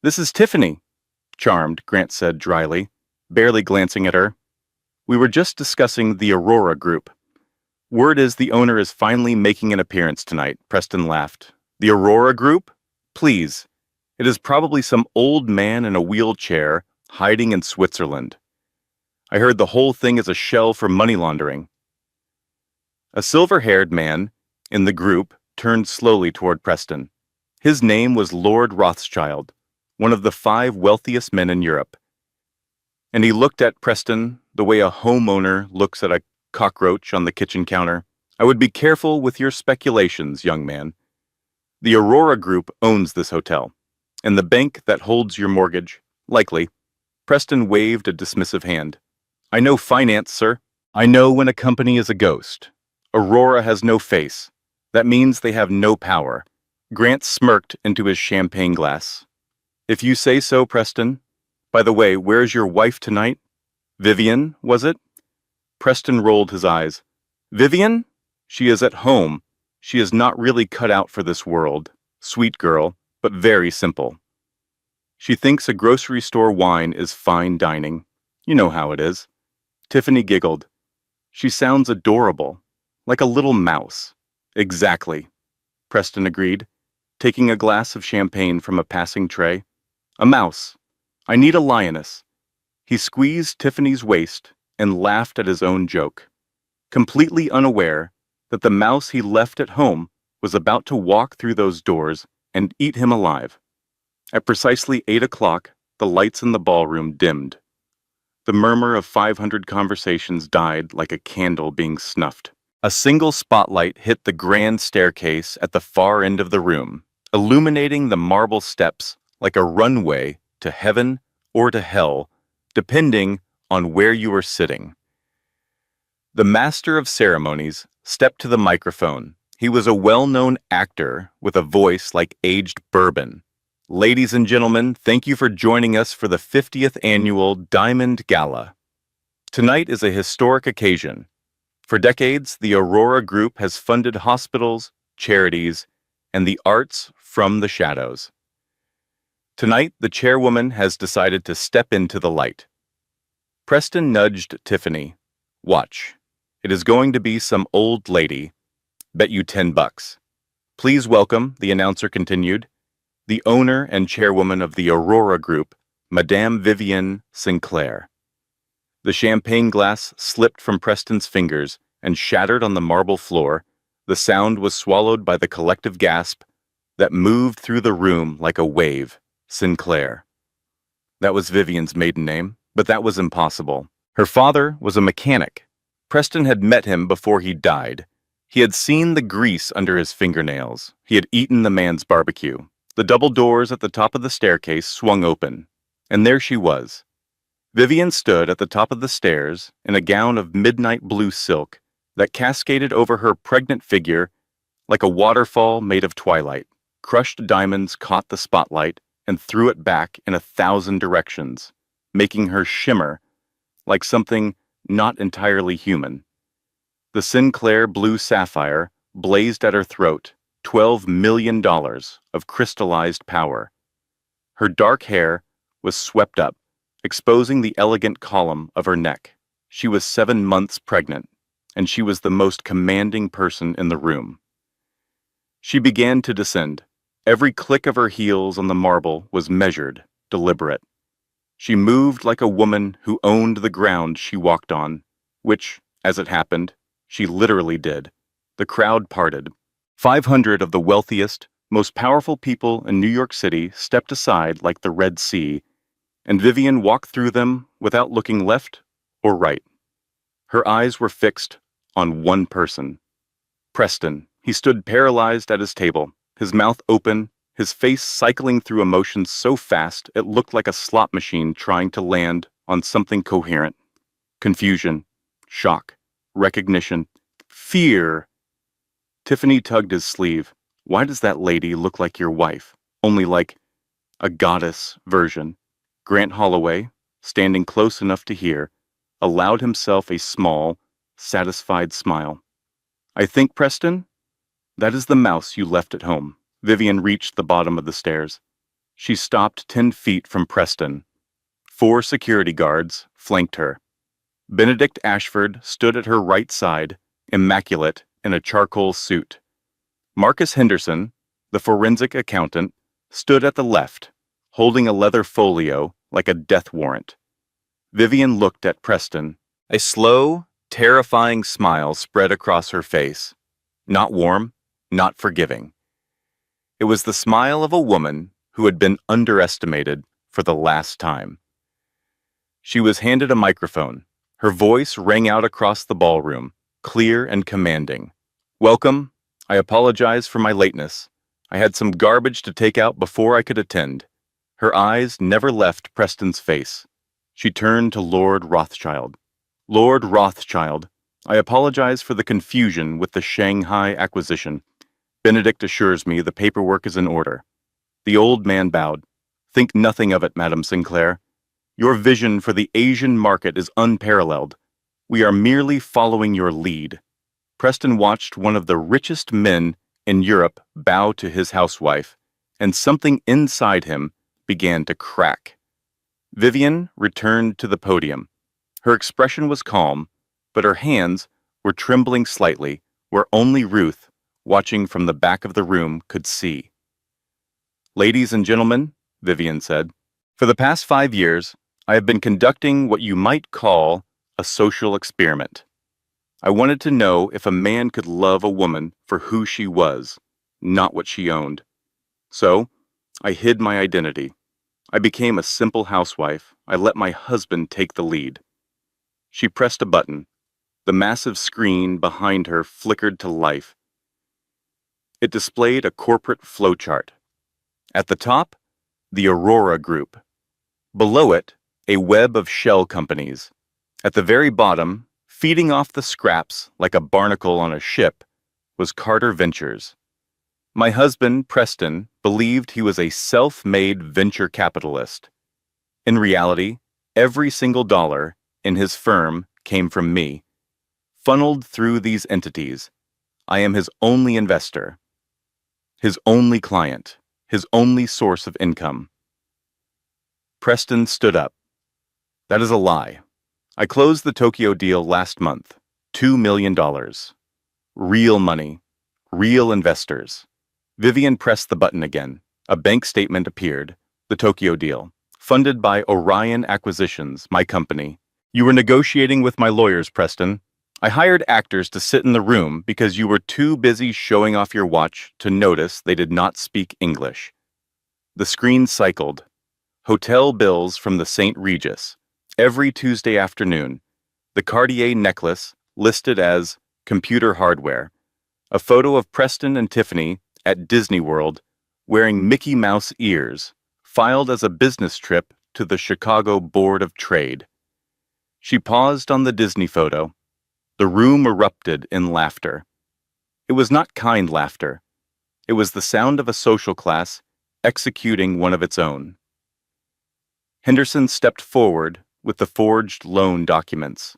Speaker 1: "This is Tiffany." "Charmed," Grant said dryly, barely glancing at her. "We were just discussing the Aurora Group. Word is the owner is finally making an appearance tonight." Preston laughed. "The Aurora Group? Please. It is probably some old man in a wheelchair hiding in Switzerland." I heard the whole thing is a shell for money laundering. A silver-haired man in the group turned slowly toward Preston. His name was Lord Rothschild, one of the 5 wealthiest men in Europe. And he looked at Preston the way a homeowner looks at a cockroach on the kitchen counter. I would be careful with your speculations, young man. The Aurora Group owns this hotel, and the bank that holds your mortgage, likely. Preston waved a dismissive hand. I know finance, sir. I know when a company is a ghost. Aurora has no face. That means they have no power. Grant smirked into his champagne glass. If you say so, Preston. By the way, where's your wife tonight? Vivian, was it? Preston rolled his eyes. Vivian? She is at home. She is not really cut out for this world. Sweet girl, but very simple. She thinks a grocery store wine is fine dining. You know how it is. Tiffany giggled. She sounds adorable, like a little mouse. Exactly, Preston agreed, taking a glass of champagne from a passing tray. A mouse. I need a lioness. He squeezed Tiffany's waist and laughed at his own joke, completely unaware that the mouse he left at home was about to walk through those doors and eat him alive. At precisely 8 o'clock, the lights in the ballroom dimmed. The murmur of 500 conversations died like a candle being snuffed. A single spotlight hit the grand staircase at the far end of the room, illuminating the marble steps like a runway to heaven or to hell, depending on where you were sitting. The master of ceremonies stepped to the microphone. He was a well-known actor with a voice like aged bourbon. Ladies and gentlemen, thank you for joining us for the 50th annual Diamond Gala. Tonight is a historic occasion. For decades, the Aurora Group has funded hospitals, charities, and the arts from the shadows. Tonight, the chairwoman has decided to step into the light. Preston nudged Tiffany. Watch. It is going to be some old lady. Bet you $10. Please welcome, the announcer continued, the owner and chairwoman of the Aurora Group, Madame Vivian Sinclair. The champagne glass slipped from Preston's fingers and shattered on the marble floor. The sound was swallowed by the collective gasp that moved through the room like a wave. Sinclair. That was Vivian's maiden name, but that was impossible. Her father was a mechanic. Preston had met him before he died. He had seen the grease under his fingernails. He had eaten the man's barbecue. The double doors at the top of the staircase swung open, and there she was. Vivian stood at the top of the stairs in a gown of midnight blue silk that cascaded over her pregnant figure like a waterfall made of twilight. Crushed diamonds caught the spotlight and threw it back in 1,000 directions, making her shimmer like something not entirely human. The Sinclair blue sapphire blazed at her throat, $12 million of crystallized power. Her dark hair was swept up, exposing the elegant column of her neck. She was 7 months pregnant, and she was the most commanding person in the room. She began to descend. Every click of her heels on the marble was measured, deliberate. She moved like a woman who owned the ground she walked on, which, as it happened, she literally did. The crowd parted. 500 of the wealthiest, most powerful people in New York City stepped aside like the Red Sea, and Vivian walked through them without looking left or right. Her eyes were fixed on one person. Preston. He stood paralyzed at his table, his mouth open, his face cycling through emotions so fast it looked like a slot machine trying to land on something coherent. Confusion, shock, recognition, fear. Tiffany tugged his sleeve. Why does that lady look like your wife? Only like a goddess version. Grant Holloway, standing close enough to hear, allowed himself a small, satisfied smile. I think, Preston, that is the mouse you left at home. Vivian reached the bottom of the stairs. She stopped 10 feet from Preston. 4 security guards flanked her. Benedict Ashford stood at her right side, immaculate in a charcoal suit. Marcus Henderson, the forensic accountant, stood at the left, holding a leather folio like a death warrant. Vivian looked at Preston. A slow, terrifying smile spread across her face. Not warm, not forgiving. It was the smile of a woman who had been underestimated for the last time. She was handed a microphone. Her voice rang out across the ballroom, clear and commanding. "Welcome. I apologize for my lateness. I had some garbage to take out before I could attend." Her eyes never left Preston's face. She turned to Lord Rothschild. "Lord Rothschild, I apologize for the confusion with the Shanghai acquisition. Benedict assures me the paperwork is in order." The old man bowed. "Think nothing of it, Madam Sinclair. Your vision for the Asian market is unparalleled. We are merely following your lead." Preston watched one of the richest men in Europe bow to his housewife, and something inside him began to crack. Vivian returned to the podium. Her expression was calm, but her hands were trembling slightly, where only Ruth, watching from the back of the room, could see. "Ladies and gentlemen," Vivian said, "for the past 5 years, I have been conducting what you might call a social experiment. I wanted to know if a man could love a woman for who she was, not what she owned. So, I hid my identity. I became a simple housewife. I let my husband take the lead." She pressed a button. The massive screen behind her flickered to life. It displayed a corporate flowchart. At the top, the Aurora Group. Below it, a web of shell companies. At the very bottom, feeding off the scraps like a barnacle on a ship, was Carter Ventures. My husband, Preston, believed he was a self-made venture capitalist. In reality, every single dollar in his firm came from me. Funneled through these entities, I am his only investor, his only client, his only source of income. Preston stood up. "That is a lie. I closed the Tokyo deal last month. $2 million. Real money. Real investors." Vivian pressed the button again. A bank statement appeared. The Tokyo deal. Funded by Orion Acquisitions, my company. "You were negotiating with my lawyers, Preston. I hired actors to sit in the room because you were too busy showing off your watch to notice they did not speak English." The screen cycled. Hotel bills from the St. Regis. Every Tuesday afternoon. The Cartier necklace listed as computer hardware. A photo of Preston and Tiffany at Disney World wearing Mickey Mouse ears, filed as a business trip to the Chicago Board of Trade. She paused on the Disney photo. The room erupted in laughter. It was not kind laughter. It was the sound of a social class executing one of its own. Henderson stepped forward with the forged loan documents.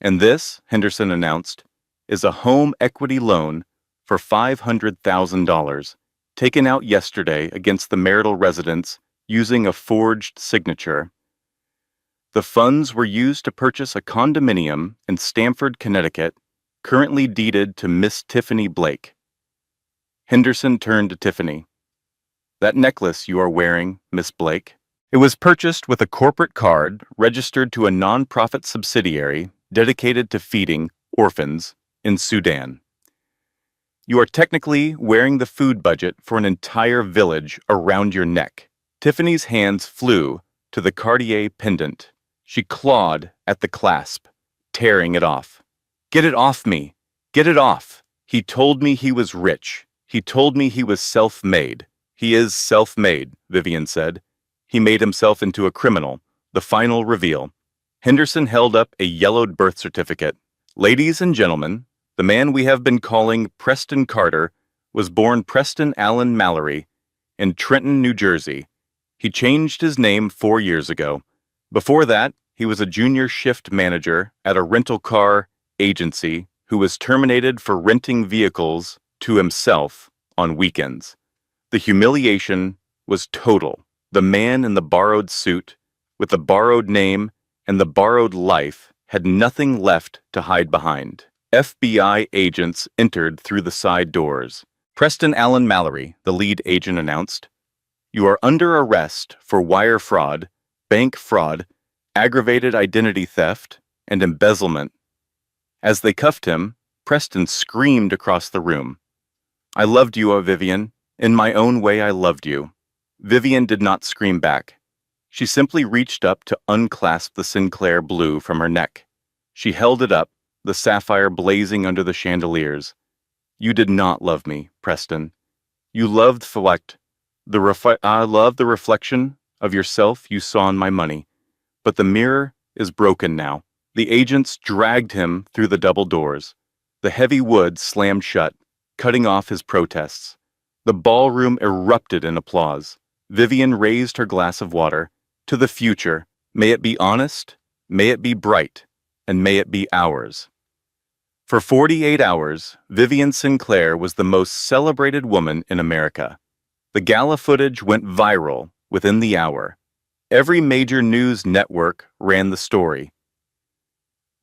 Speaker 1: "And this," Henderson announced, "is a home equity loan for $500,000, taken out yesterday against the marital residence using a forged signature. The funds were used to purchase a condominium in Stamford, Connecticut, currently deeded to Miss Tiffany Blake." Henderson turned to Tiffany. "That necklace you are wearing, Miss Blake, it was purchased with a corporate card registered to a non-profit subsidiary dedicated to feeding orphans in Sudan. You are technically wearing the food budget for an entire village around your neck." Tiffany's hands flew to the Cartier pendant. She clawed at the clasp, tearing it off. "Get it off me! Get it off! He told me he was rich. He told me he was self-made." "He is self-made," Vivian said. "He made himself into a criminal." The final reveal. Henderson held up a yellowed birth certificate. "Ladies and gentlemen, the man we have been calling Preston Carter was born Preston Allen Mallory in Trenton, New Jersey. He changed his name 4 years ago. Before that, he was a junior shift manager at a rental car agency who was terminated for renting vehicles to himself on weekends. The humiliation was total. The man in the borrowed suit, with the borrowed name and the borrowed life, had nothing left to hide behind. FBI agents entered through the side doors. "Preston Allen Mallory," the lead agent announced, "you are under arrest for wire fraud, bank fraud, aggravated identity theft, and embezzlement. As they cuffed him, Preston screamed across the room. "I loved you, Vivian. In my own way, I loved you." Vivian did not scream back. She simply reached up to unclasp the Sinclair blue from her neck. She held it up, the sapphire blazing under the chandeliers. "You did not love me, Preston. You loved I loved the reflection of yourself you saw in my money. But the mirror is broken now." The agents dragged him through the double doors. The heavy wood slammed shut, cutting off his protests. The ballroom erupted in applause. Vivian raised her glass of water. "To the future. May it be honest, may it be bright, and may it be ours." For 48 hours, Vivian Sinclair was the most celebrated woman in America. The gala footage went viral within the hour. Every major news network ran the story.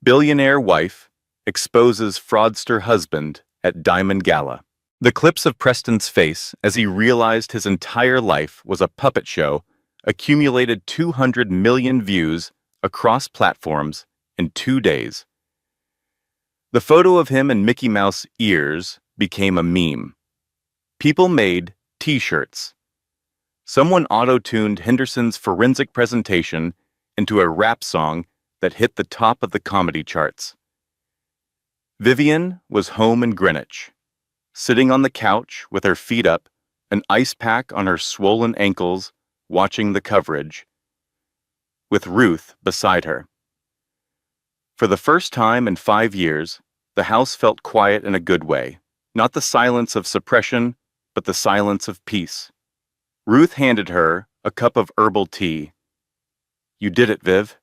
Speaker 1: Billionaire wife exposes fraudster husband at Diamond Gala. The clips of Preston's face as he realized his entire life was a puppet show accumulated 200 million views across platforms in 2 days. The photo of him in Mickey Mouse ears became a meme. People made T-shirts. Someone auto-tuned Henderson's forensic presentation into a rap song that hit the top of the comedy charts. Vivian was home in Greenwich, sitting on the couch with her feet up, an ice pack on her swollen ankles, watching the coverage, with Ruth beside her. For the first time in 5 years, the house felt quiet in a good way, not the silence of suppression, but the silence of peace. Ruth handed her a cup of herbal tea. "You did it, Viv.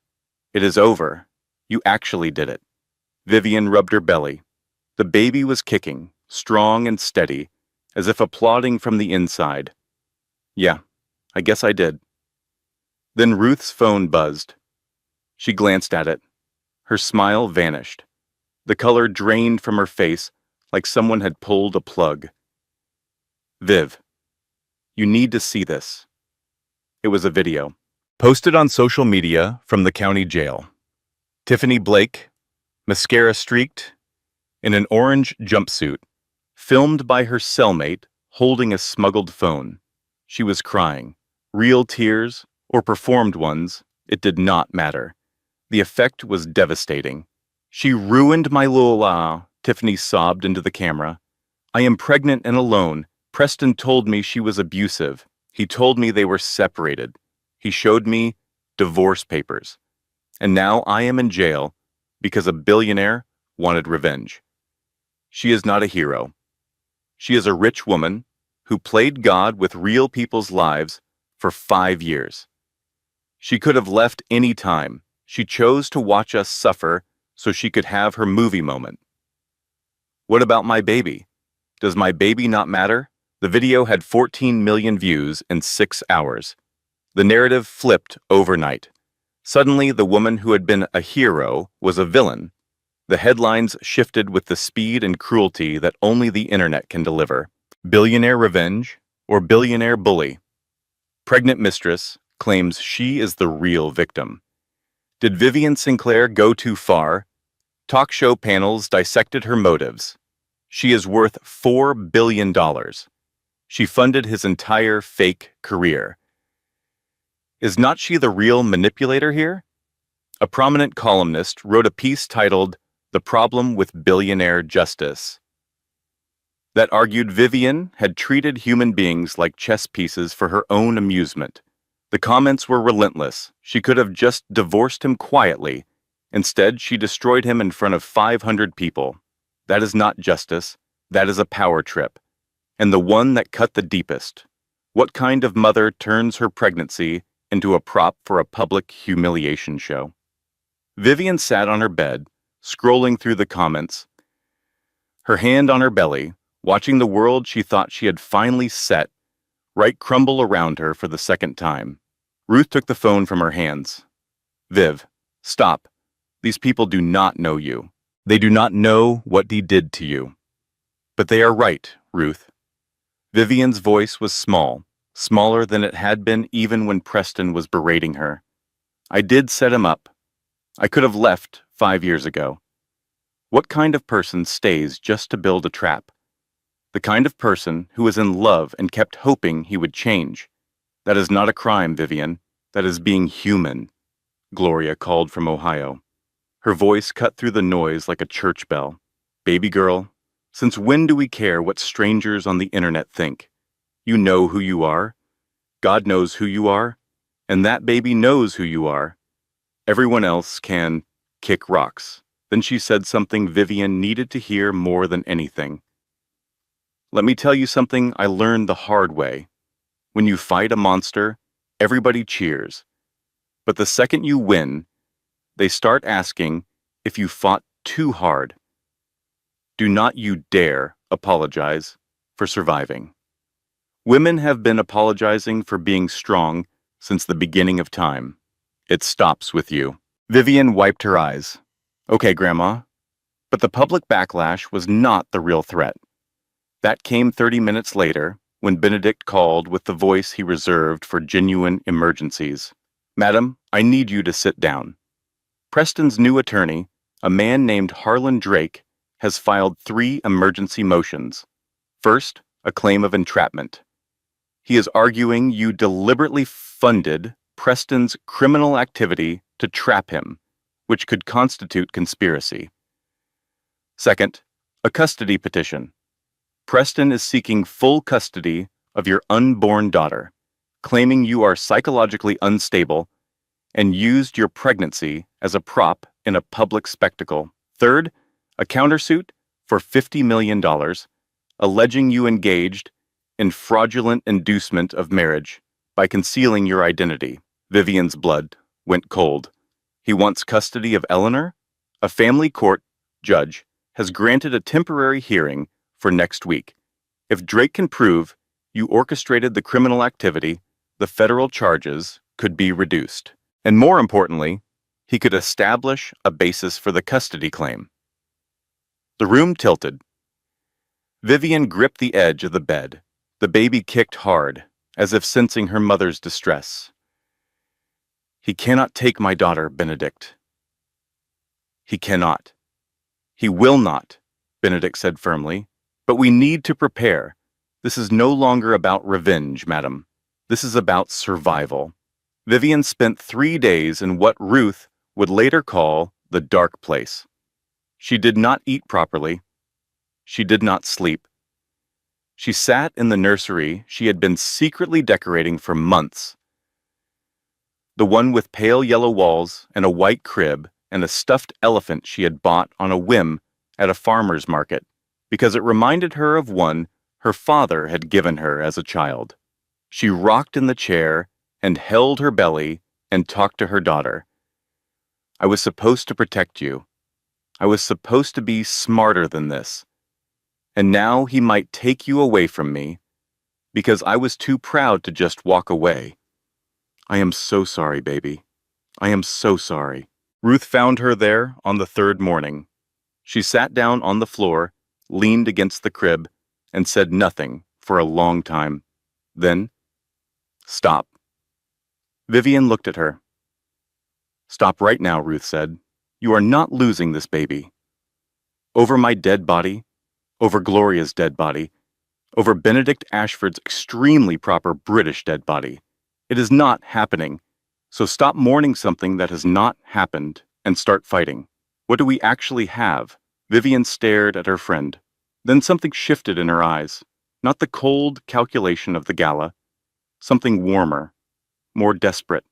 Speaker 1: It is over. You actually did it." Vivian rubbed her belly. The baby was kicking, strong and steady, as if applauding from the inside. "Yeah, I guess I did." Then Ruth's phone buzzed. She glanced at it. Her smile vanished. The color drained from her face like someone had pulled a plug. "Viv, you need to see this." It was a video, posted on social media from the county jail. Tiffany Blake, mascara streaked, in an orange jumpsuit, filmed by her cellmate holding a smuggled phone. She was crying. Real tears, or performed ones, it did not matter. The effect was devastating. "She ruined my Lola," Tiffany sobbed into the camera. "I am pregnant and alone. Preston told me she was abusive. He told me they were separated. He showed me divorce papers. And now I am in jail because a billionaire wanted revenge." She is not a hero. She is a rich woman who played God with real people's lives for 5 years. She could have left any time. She chose to watch us suffer so she could have her movie moment. What about my baby? Does my baby not matter? The video had 14 million views in 6 hours. The narrative flipped overnight. Suddenly, the woman who had been a hero was a villain. The headlines shifted with the speed and cruelty that only the internet can deliver. Billionaire revenge or billionaire bully? Pregnant mistress claims she is the real victim. Did Vivian Sinclair go too far? Talk show panels dissected her motives. She is worth $4 billion. She funded his entire fake career. Is not she the real manipulator here? A prominent columnist wrote a piece titled "The Problem with Billionaire Justice" that argued Vivian had treated human beings like chess pieces for her own amusement. The comments were relentless. She could have just divorced him quietly. Instead, she destroyed him in front of 500 people. That is not justice. That is a power trip. And the one that cut the deepest. What kind of mother turns her pregnancy into a prop for a public humiliation show? Vivian sat on her bed, scrolling through the comments, her hand on her belly, watching the world she thought she had finally set right crumble around her for the second time. Ruth took the phone from her hands. "Viv, stop. These people do not know you. They do not know what he did to you." "But they are right, Ruth." Vivian's voice was small, smaller than it had been even when Preston was berating her. I did set him up. I could have left 5 years ago. What kind of person stays just to build a trap? The kind of person who was in love and kept hoping he would change. That is not a crime, Vivian. That is being human, Gloria called from Ohio. Her voice cut through the noise like a church bell. Baby girl, since when do we care what strangers on the internet think? You know who you are. God knows who you are. And that baby knows who you are. Everyone else can kick rocks. Then she said something Vivian needed to hear more than anything. Let me tell you something I learned the hard way. When you fight a monster, everybody cheers. But the second you win, they start asking if you fought too hard. Do not you dare apologize for surviving. Women have been apologizing for being strong since the beginning of time. It stops with you. Vivian wiped her eyes. Okay, Grandma. But the public backlash was not the real threat. That came 30 minutes later when Benedict called with the voice he reserved for genuine emergencies. Madam, I need you to sit down. Preston's new attorney, a man named Harlan Drake, has filed 3 emergency motions. First, a claim of entrapment. He is arguing you deliberately funded Preston's criminal activity to trap him, which could constitute conspiracy. Second, a custody petition. Preston is seeking full custody of your unborn daughter, claiming you are psychologically unstable and used your pregnancy as a prop in a public spectacle. Third, a countersuit for $50 million, alleging you engaged in fraudulent inducement of marriage by concealing your identity. Vivian's blood went cold. He wants custody of Eleanor? A family court judge has granted a temporary hearing for next week. If Drake can prove you orchestrated the criminal activity, the federal charges could be reduced. And more importantly, he could establish a basis for the custody claim. The room tilted. Vivian gripped the edge of the bed. The baby kicked hard, as if sensing her mother's distress. He cannot take my daughter, Benedict. He cannot. He will not, Benedict said firmly. But we need to prepare. This is no longer about revenge, madam. This is about survival. Vivian spent 3 days in what Ruth would later call the dark place. She did not eat properly. She did not sleep. She sat in the nursery she had been secretly decorating for months. The one with pale yellow walls and a white crib and a stuffed elephant she had bought on a whim at a farmer's market, because it reminded her of one her father had given her as a child. She rocked in the chair and held her belly and talked to her daughter. I was supposed to protect you. I was supposed to be smarter than this. And now he might take you away from me because I was too proud to just walk away. I am so sorry, baby. I am so sorry. Ruth found her there on the 3rd morning. She sat down on the floor, leaned against the crib, and said nothing for a long time. Then, stop. Vivian looked at her. Stop right now, Ruth said. You are not losing this baby. Over my dead body, over Gloria's dead body, over Benedict Ashford's extremely proper British dead body. It is not happening. So stop mourning something that has not happened and start fighting. What do we actually have? Vivian stared at her friend. Then something shifted in her eyes. Not the cold calculation of the Gala. Something warmer, more desperate.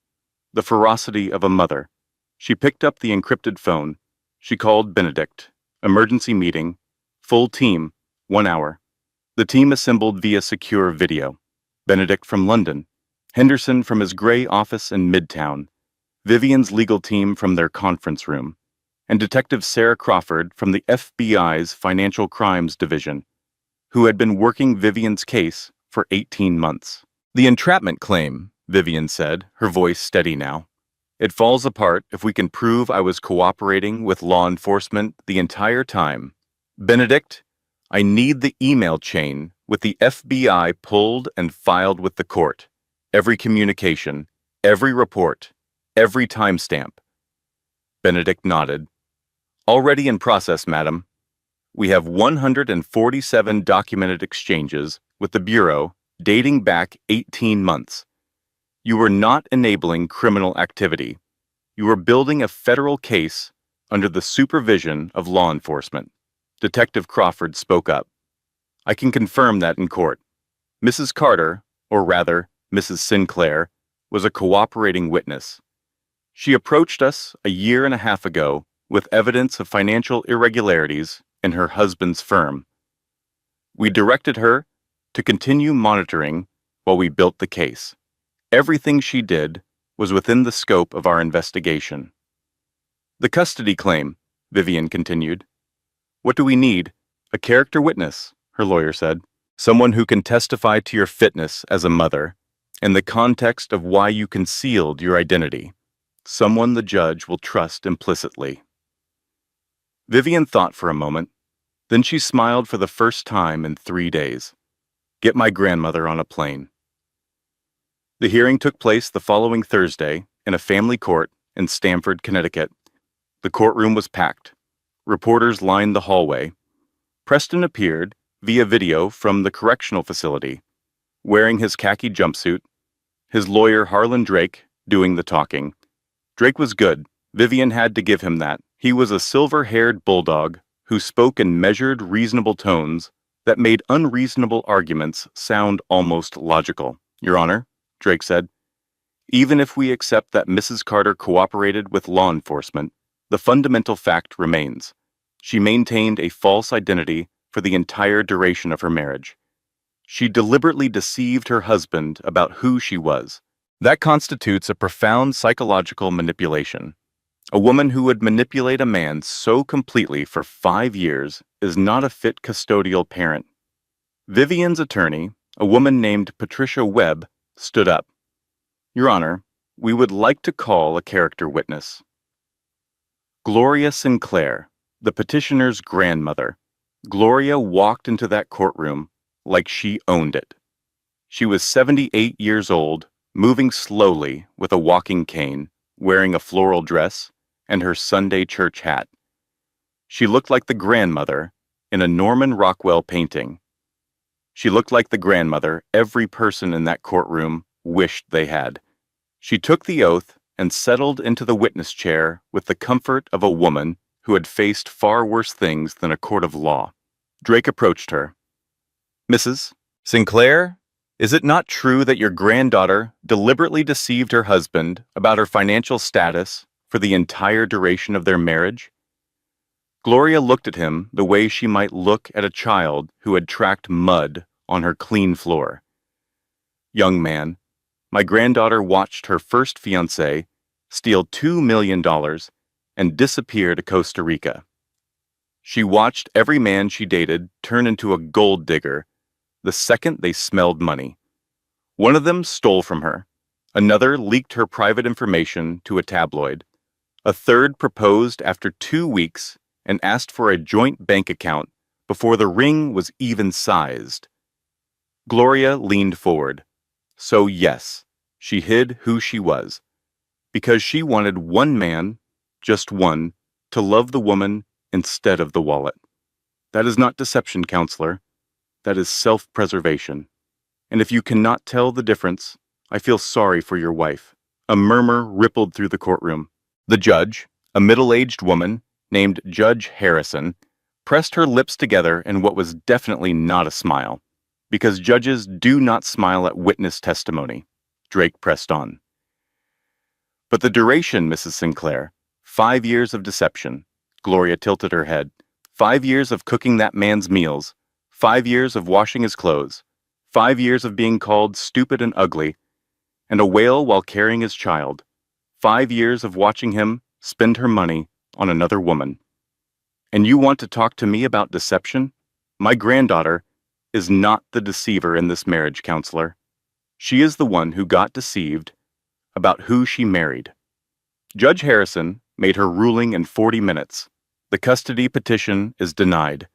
Speaker 1: The ferocity of a mother. She picked up the encrypted phone. She called Benedict. Emergency meeting. Full team. 1 hour. The team assembled via secure video. Benedict from London. Henderson from his gray office in Midtown. Vivian's legal team from their conference room. And Detective Sarah Crawford from the FBI's Financial Crimes Division, who had been working Vivian's case for 18 months. The entrapment claim, Vivian said, her voice steady now. It falls apart if we can prove I was cooperating with law enforcement the entire time. Benedict, I need the email chain with the FBI pulled and filed with the court. Every communication, every report, Every timestamp. Benedict nodded. Already in process, madam. We have 147 documented exchanges with the Bureau dating back 18 months. You were not enabling criminal activity. You were building a federal case under the supervision of law enforcement. Detective Crawford spoke up. I can confirm that in court. Mrs. Carter, or rather, Mrs. Sinclair, was a cooperating witness. She approached us a year and a half ago with evidence of financial irregularities in her husband's firm. We directed her to continue monitoring while we built the case. Everything she did was within the scope of our investigation. The custody claim, Vivian continued. What do we need? A character witness, her lawyer said. Someone who can testify to your fitness as a mother in the context of why you concealed your identity. Someone the judge will trust implicitly. Vivian thought for a moment. Then she smiled for the first time in 3 days. Get my grandmother on a plane. The hearing took place the following Thursday in a family court in Stamford, Connecticut. The courtroom was packed. Reporters lined the hallway. Preston appeared via video from the correctional facility, wearing his khaki jumpsuit, his lawyer Harlan Drake doing the talking. Drake was good. Vivian had to give him that. He was a silver-haired bulldog who spoke in measured, reasonable tones that made unreasonable arguments sound almost logical. Your Honor, Drake said, even if we accept that Mrs. Carter cooperated with law enforcement, the fundamental fact remains. She maintained a false identity for the entire duration of her marriage. She deliberately deceived her husband about who she was. That constitutes a profound psychological manipulation. A woman who would manipulate a man so completely for 5 years is not a fit custodial parent. Vivian's attorney, a woman named Patricia Webb, stood up. Your Honor, we would like to call a character witness. Gloria Sinclair, the petitioner's grandmother. Gloria walked into that courtroom like she owned it. She was 78 years old, moving slowly with a walking cane, wearing a floral dress and her Sunday church hat. She looked like the grandmother in a Norman Rockwell painting. She looked like the grandmother every person in that courtroom wished they had. She took the oath and settled into the witness chair with the comfort of a woman who had faced far worse things than a court of law. Drake approached her. Mrs. Sinclair, is it not true that your granddaughter deliberately deceived her husband about her financial status for the entire duration of their marriage? Gloria looked at him the way she might look at a child who had tracked mud on her clean floor. Young man, my granddaughter watched her first fiancé steal $2 million and disappear to Costa Rica. She watched every man she dated turn into a gold digger the second they smelled money. One of them stole from her. Another leaked her private information to a tabloid. A third proposed after 2 weeks and asked for a joint bank account before the ring was even sized. Gloria leaned forward. So yes, she hid who she was, because she wanted one man, just one, to love the woman instead of the wallet. That is not deception, counselor. That is self-preservation. And if you cannot tell the difference, I feel sorry for your wife. A murmur rippled through the courtroom. The judge, a middle-aged woman named Judge Harrison, pressed her lips together in what was definitely not a smile, because judges do not smile at witness testimony. Drake pressed on. But the duration, Mrs. Sinclair, 5 years of deception. Gloria tilted her head. 5 years of cooking that man's meals. 5 years of washing his clothes. 5 years of being called stupid and ugly, and a wail while carrying his child. 5 years of watching him spend her money on another woman. And you want to talk to me about deception? My granddaughter is not the deceiver in this marriage, counselor. She is the one who got deceived about who she married. Judge Harrison made her ruling in 40 minutes. The custody petition is denied.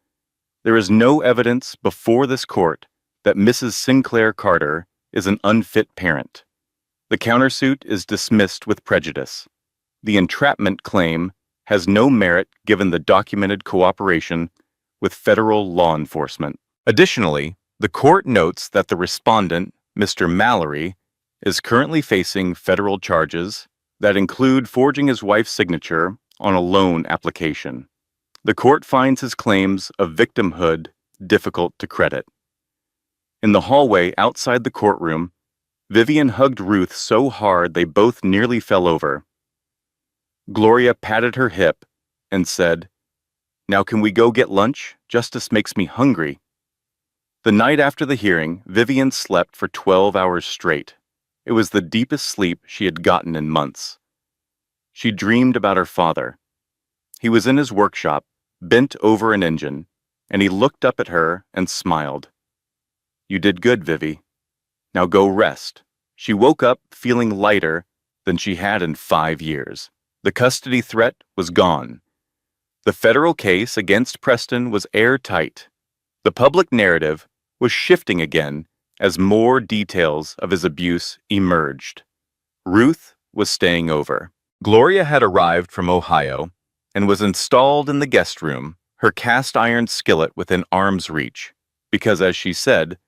Speaker 1: There is no evidence before this court that Mrs. Sinclair Carter is an unfit parent. The countersuit is dismissed with prejudice. The entrapment claim has no merit given the documented cooperation with federal law enforcement. Additionally, the court notes that the respondent, Mr. Mallory, is currently facing federal charges that include forging his wife's signature on a loan application. The court finds his claims of victimhood difficult to credit. In the hallway outside the courtroom, Vivian hugged Ruth so hard they both nearly fell over. Gloria patted her hip and said, "Now can we go get lunch? Justice makes me hungry." The night after the hearing, Vivian slept for 12 hours straight. It was the deepest sleep she had gotten in months. She dreamed about her father. He was in his workshop, bent over an engine, and he looked up at her and smiled. "You did good, Vivi. Now go rest." She woke up feeling lighter than she had in 5 years. The custody threat was gone. The federal case against Preston was airtight. The public narrative was shifting again as more details of his abuse emerged. Ruth was staying over. Gloria had arrived from Ohio and was installed in the guest room, her cast-iron skillet within arm's reach, because, as she said,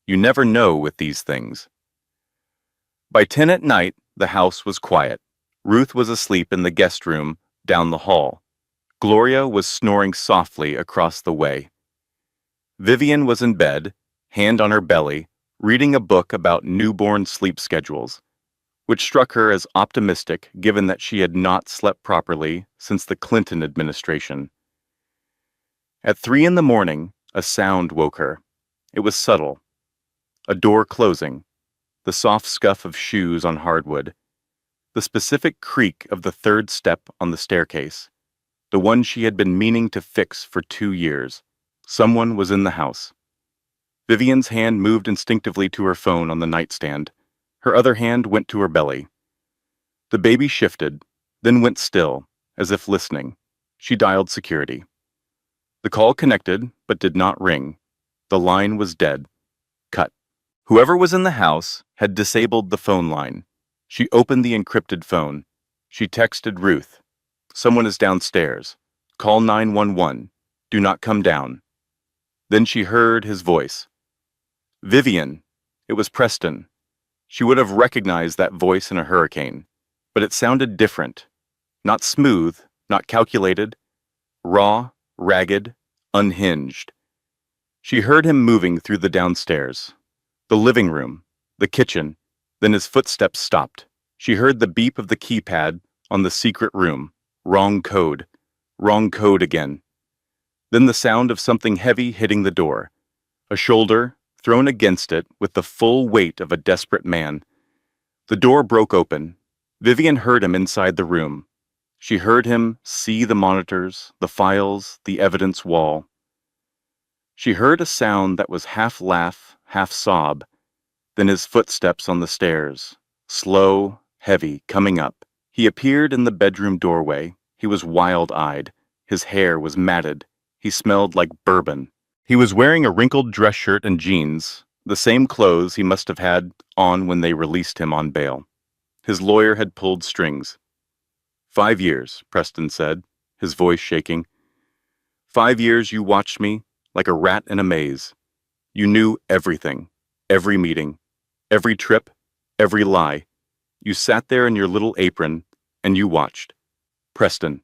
Speaker 1: you never know with these things. By 10 at night, the house was quiet. Ruth was asleep in the guest room down the hall. Gloria was snoring softly across the way. Vivian was in bed, hand on her belly, reading a book about newborn sleep schedules, which struck her as optimistic given that she had not slept properly since the Clinton administration. At 3 in the morning, a sound woke her. It was subtle. A door closing, the soft scuff of shoes on hardwood, the specific creak of the third step on the staircase, the one she had been meaning to fix for 2 years. Someone was in the house. Vivian's hand moved instinctively to her phone on the nightstand. Her other hand went to her belly. The baby shifted, then went still, as if listening. She dialed security. The call connected, but did not ring. The line was dead. Cut. Whoever was in the house had disabled the phone line. She opened the encrypted phone. She texted Ruth. "Someone is downstairs. Call 911. Do not come down." Then she heard his voice. "Vivian." It was Preston. She would have recognized that voice in a hurricane, but it sounded different. Not smooth, not calculated. Raw, ragged, unhinged. She heard him moving through the downstairs. The living room, the kitchen, then his footsteps stopped. She heard the beep of the keypad on the secret room. Wrong code. Wrong code again. Then the sound of something heavy hitting the door. A shoulder thrown against it with the full weight of a desperate man. The door broke open. Vivian heard him inside the room. She heard him see the monitors, the files, the evidence wall. She heard a sound that was half laugh, half sob, then his footsteps on the stairs, slow, heavy, coming up. He appeared in the bedroom doorway. He was wild-eyed. His hair was matted. He smelled like bourbon. He was wearing a wrinkled dress shirt and jeans, the same clothes he must have had on when they released him on bail. His lawyer had pulled strings. 5 years, Preston said, his voice shaking. 5 years you watched me like a rat in a maze. You knew everything, every meeting, every trip, every lie. You sat there in your little apron, and you watched. Preston,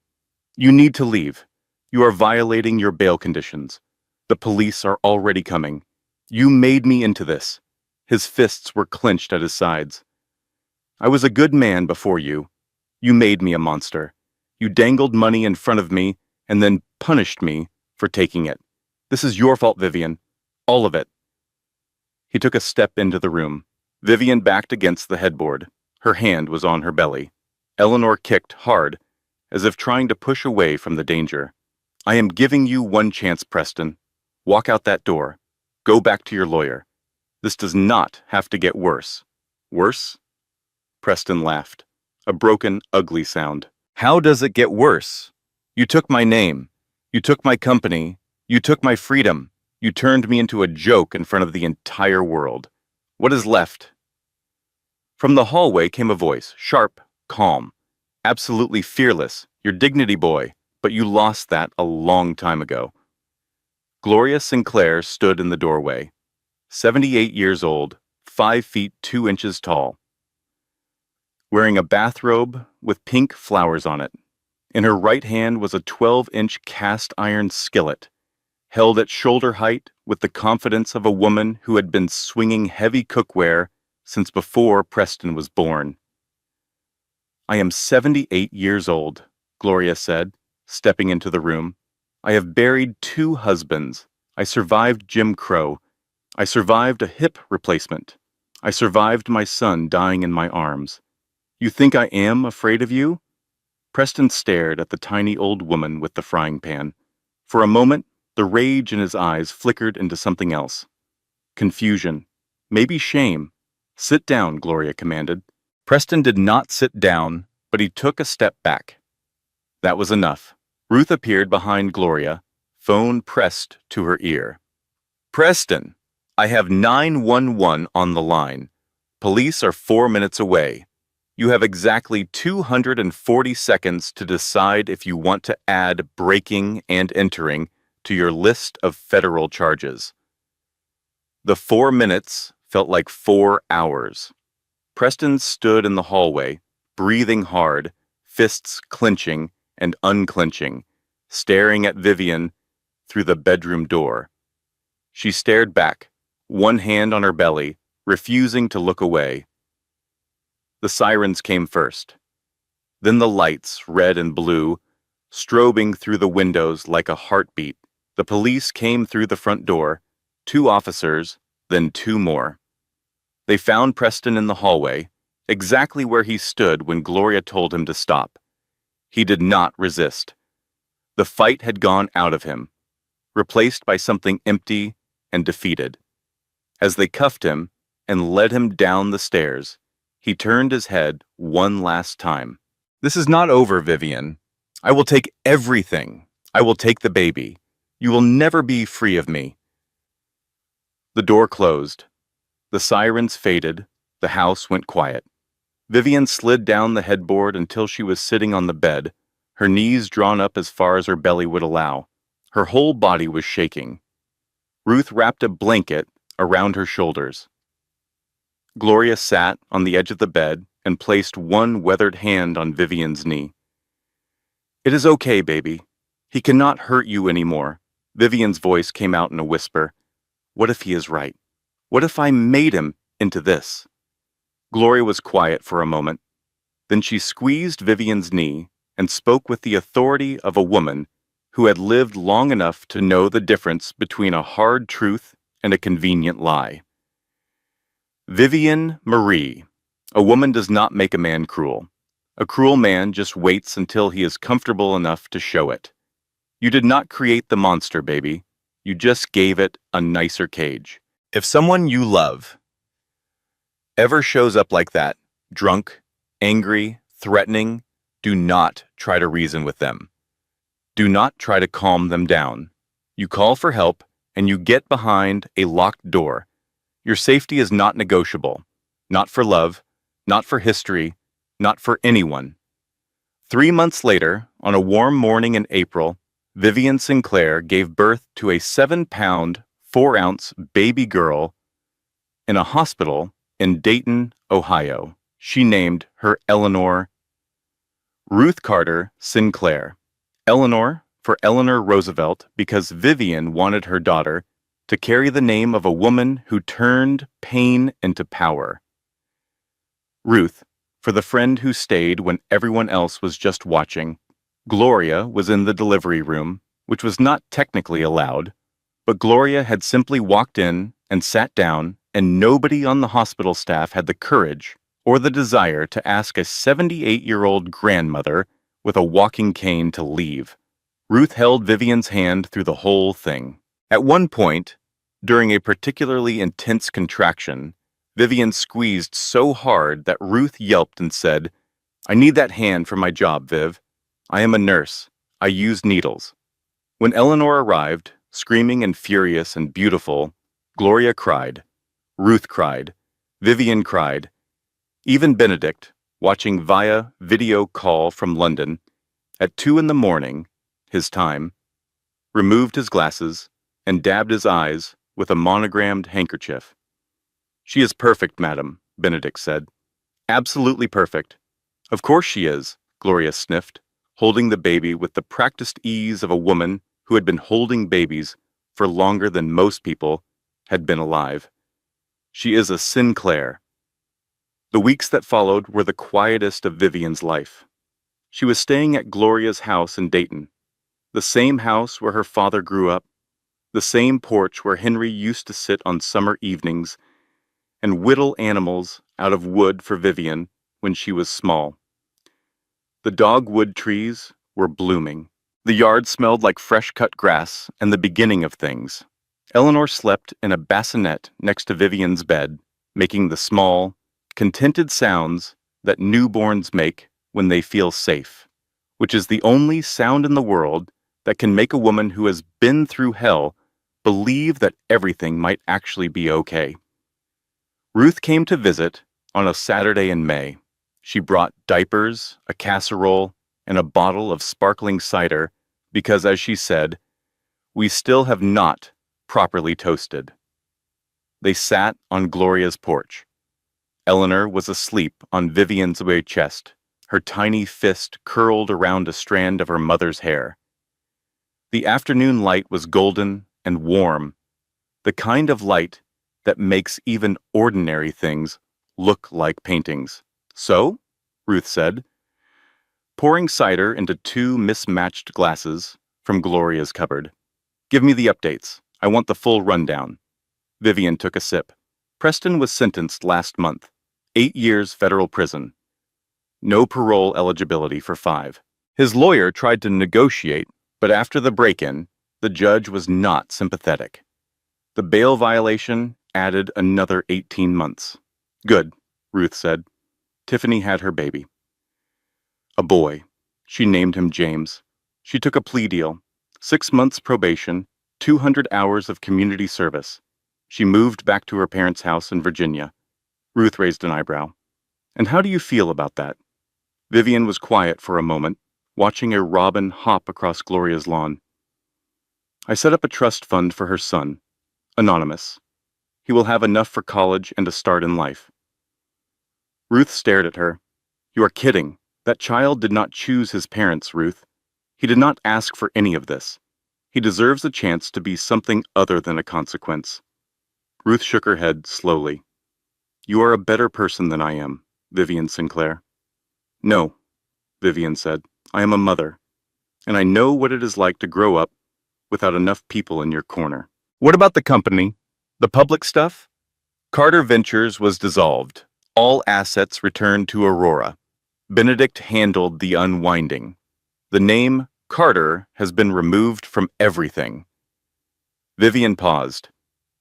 Speaker 1: you need to leave. You are violating your bail conditions. The police are already coming. You made me into this. His fists were clenched at his sides. I was a good man before you. You made me a monster. You dangled money in front of me and then punished me for taking it. This is your fault, Vivian. All of it. He took a step into the room. Vivian backed against the headboard. Her hand was on her belly. Eleanor kicked hard, as if trying to push away from the danger. I am giving you one chance, Preston. Walk out that door. Go back to your lawyer. This does not have to get worse. Worse? Preston laughed. A broken, ugly sound. How does it get worse? You took my name. You took my company. You took my freedom. You turned me into a joke in front of the entire world. What is left? From the hallway came a voice, sharp, calm, absolutely fearless, your dignity, boy, but you lost that a long time ago. Gloria Sinclair stood in the doorway, 78 years old, 5 feet 2 inches tall, wearing a bathrobe with pink flowers on it. In her right hand was a 12-inch cast iron skillet, held at shoulder height with the confidence of a woman who had been swinging heavy cookware since before Preston was born. I am 78 years old, Gloria said, stepping into the room. I have buried 2 husbands. I survived Jim Crow. I survived a hip replacement. I survived my son dying in my arms. You think I am afraid of you? Preston stared at the tiny old woman with the frying pan. For a moment, the rage in his eyes flickered into something else. Confusion. Maybe shame. Sit down, Gloria commanded. Preston did not sit down, but he took a step back. That was enough. Ruth appeared behind Gloria, phone pressed to her ear. Preston, I have 911 on the line. Police are 4 minutes away. You have exactly 240 seconds to decide if you want to add breaking and entering to your list of federal charges. The 4 minutes felt like 4 hours. Preston stood in the hallway, breathing hard, fists clenching and unclenching, staring at Vivian through the bedroom door. She stared back, one hand on her belly, refusing to look away. The sirens came first. Then the lights, red and blue, strobing through the windows like a heartbeat. The police came through the front door, 2 officers, then 2 more. They found Preston in the hallway, exactly where he stood when Gloria told him to stop. He did not resist. The fight had gone out of him, replaced by something empty and defeated. As they cuffed him and led him down the stairs, he turned his head one last time. This is not over, Vivian. I will take everything. I will take the baby. You will never be free of me. The door closed. The sirens faded. The house went quiet. Vivian slid down the headboard until she was sitting on the bed, her knees drawn up as far as her belly would allow. Her whole body was shaking. Ruth wrapped a blanket around her shoulders. Gloria sat on the edge of the bed and placed one weathered hand on Vivian's knee. It is okay, baby. He cannot hurt you anymore. Vivian's voice came out in a whisper. What if he is right? What if I made him into this? Gloria was quiet for a moment. Then she squeezed Vivian's knee and spoke with the authority of a woman who had lived long enough to know the difference between a hard truth and a convenient lie. Vivian Marie, a woman does not make a man cruel. A cruel man just waits until he is comfortable enough to show it. You did not create the monster, baby. You just gave it a nicer cage. If someone you love ever shows up like that, drunk, angry, threatening, do not try to reason with them. Do not try to calm them down. You call for help and you get behind a locked door. Your safety is not negotiable. Not for love, not for history, not for anyone. 3 months later, on a warm morning in April, Vivian Sinclair gave birth to a 7-pound, 4-ounce baby girl in a hospital in Dayton, Ohio. She named her Eleanor Ruth Carter Sinclair. Eleanor for Eleanor Roosevelt because Vivian wanted her daughter to carry the name of a woman who turned pain into power. Ruth for the friend who stayed when everyone else was just watching. Gloria was in the delivery room, which was not technically allowed, but Gloria had simply walked in and sat down, and nobody on the hospital staff had the courage or the desire to ask a 78-year-old grandmother with a walking cane to leave. Ruth held Vivian's hand through the whole thing. At one point, during a particularly intense contraction, Vivian squeezed so hard that Ruth yelped and said, "I need that hand for my job, Viv. I am a nurse. I use needles." When Eleanor arrived, screaming and furious and beautiful, Gloria cried. Ruth cried. Vivian cried. Even Benedict, watching via video call from London at 2 in the morning, his time, removed his glasses and dabbed his eyes with a monogrammed handkerchief. "She is perfect, madam," Benedict said. "Absolutely perfect." "Of course she is," Gloria sniffed, holding the baby with the practiced ease of a woman who had been holding babies for longer than most people had been alive. "She is a Sinclair." The weeks that followed were the quietest of Vivian's life. She was staying at Gloria's house in Dayton, the same house where her father grew up, the same porch where Henry used to sit on summer evenings and whittle animals out of wood for Vivian when she was small. The dogwood trees were blooming. The yard smelled like fresh-cut grass and the beginning of things. Eleanor slept in a bassinet next to Vivian's bed, making the small, contented sounds that newborns make when they feel safe, which is the only sound in the world that can make a woman who has been through hell believe that everything might actually be okay. Ruth came to visit on a Saturday in May. She brought diapers, a casserole, and a bottle of sparkling cider because, as she said, "We still have not properly toasted." They sat on Gloria's porch. Eleanor was asleep on Vivian's away chest, her tiny fist curled around a strand of her mother's hair. The afternoon light was golden and warm, the kind of light that makes even ordinary things look like paintings. "So?" Ruth said, pouring cider into two mismatched glasses from Gloria's cupboard. "Give me the updates. I want the full rundown." Vivian took a sip. Preston was sentenced last month. 8 years federal prison. No parole eligibility for 5. His lawyer tried to negotiate, but after the break-in, the judge was not sympathetic. The bail violation added another 18 months. "Good," Ruth said. Tiffany had her baby. A boy. She named him James. She took a plea deal. 6 months probation, 200 hours of community service. She moved back to her parents' house in Virginia. Ruth raised an eyebrow. "And how do you feel about that?" Vivian was quiet for a moment, watching a robin hop across Gloria's lawn. "I set up a trust fund for her son. Anonymous. He will have enough for college and a start in life." Ruth stared at her. "You are kidding. That child did not choose his parents, Ruth. He did not ask for any of this. He deserves a chance to be something other than a consequence." Ruth shook her head slowly. "You are a better person than I am, Vivian Sinclair." "No," Vivian said. "I am a mother, and I know what it is like to grow up without enough people in your corner." "What about the company? The public stuff?" Carter Ventures was dissolved. All assets returned to Aurora. Benedict handled the unwinding. The name Carter has been removed from everything. Vivian paused,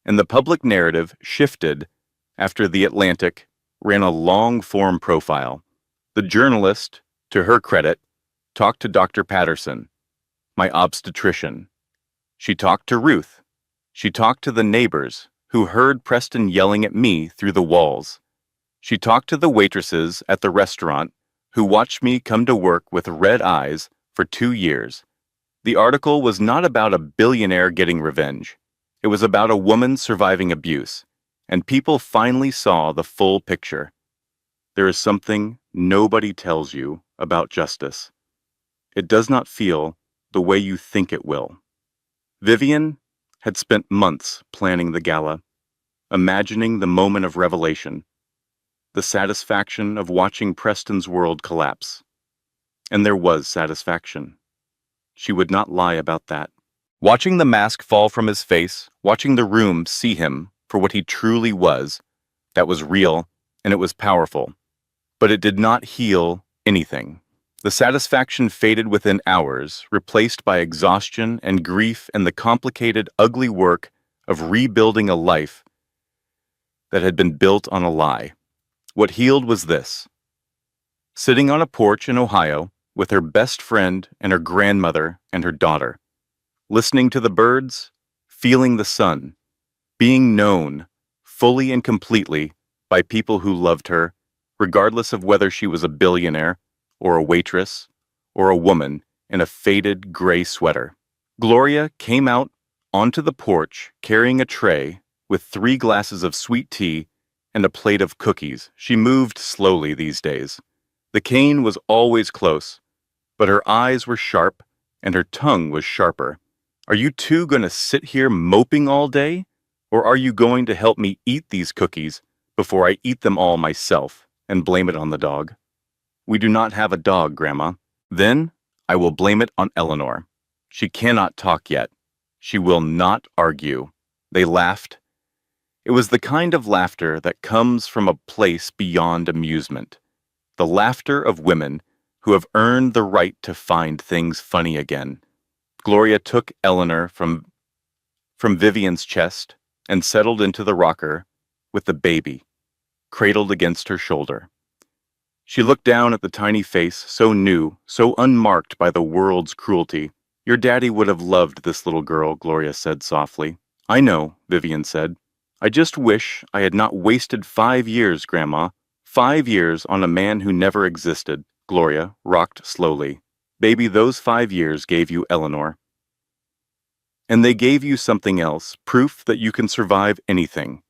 Speaker 1: and the public narrative shifted after The Atlantic ran a long-form profile. The journalist, to her credit, talked to Dr. Patterson, my obstetrician. She talked to Ruth. She talked to the neighbors who heard Preston yelling at me through the walls. She talked to the waitresses at the restaurant who watched me come to work with red eyes for 2 years. The article was not about a billionaire getting revenge. It was about a woman surviving abuse, and people finally saw the full picture. There is something nobody tells you about justice. It does not feel the way you think it will. Vivian had spent months planning the gala, imagining the moment of revelation, the satisfaction of watching Preston's world collapse. And there was satisfaction. She would not lie about that. Watching the mask fall from his face, watching the room see him for what he truly was, that was real and it was powerful. But it did not heal anything. The satisfaction faded within hours, replaced by exhaustion and grief and the complicated, ugly work of rebuilding a life that had been built on a lie. What healed was this. Sitting on a porch in Ohio with her best friend and her grandmother and her daughter, listening to the birds, feeling the sun, being known fully and completely by people who loved her, regardless of whether she was a billionaire, or a waitress, or a woman in a faded gray sweater. Gloria came out onto the porch carrying a tray with 3 glasses of sweet tea and a plate of cookies. She moved slowly these days. The cane was always close, but her eyes were sharp and her tongue was sharper. Are you two going to sit here moping all day? Or are you going to help me eat these cookies before I eat them all myself and blame it on the dog? We do not have a dog, Grandma. Then I will blame it on Eleanor. She cannot talk yet. She will not argue. They laughed. It was the kind of laughter that comes from a place beyond amusement. The laughter of women who have earned the right to find things funny again. Gloria took Eleanor from Vivian's chest and settled into the rocker with the baby, cradled against her shoulder. She looked down at the tiny face, so new, so unmarked by the world's cruelty. Your daddy would have loved this little girl, Gloria said softly. I know, Vivian said. I just wish I had not wasted 5 years, Grandma. 5 years on a man who never existed. Gloria rocked slowly. Baby, those 5 years gave you Eleanor. And they gave you something else, proof that you can survive anything.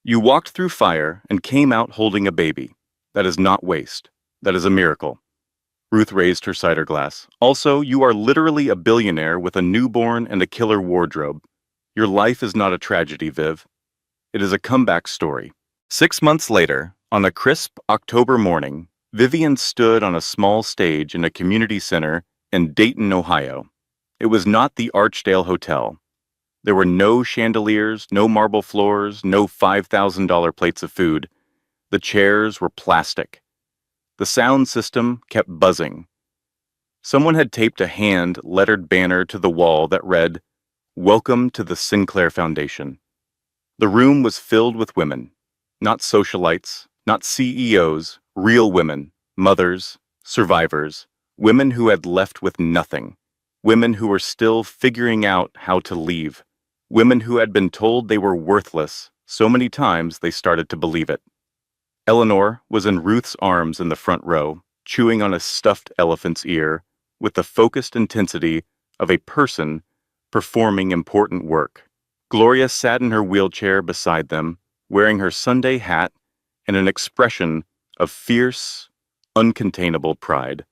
Speaker 1: You walked through fire and came out holding a baby. That is not waste. That is a miracle. Ruth raised her cider glass. Also, you are literally a billionaire with a newborn and a killer wardrobe. Your life is not a tragedy, Viv. It is a comeback story. 6 months later, on a crisp October morning, Vivian stood on a small stage in a community center in Dayton, Ohio. It was not the Archdale Hotel. There were no chandeliers, no marble floors, no $5,000 plates of food. The chairs were plastic. The sound system kept buzzing. Someone had taped a hand-lettered banner to the wall that read, "Welcome to the Sinclair Foundation." The room was filled with women, not socialites, not CEOs, real women, mothers, survivors, women who had left with nothing, women who were still figuring out how to leave, women who had been told they were worthless so many times they started to believe it. Eleanor was in Ruth's arms in the front row, chewing on a stuffed elephant's ear with the focused intensity of a person performing important work. Gloria sat in her wheelchair beside them, wearing her Sunday hat and an expression of fierce, uncontainable pride.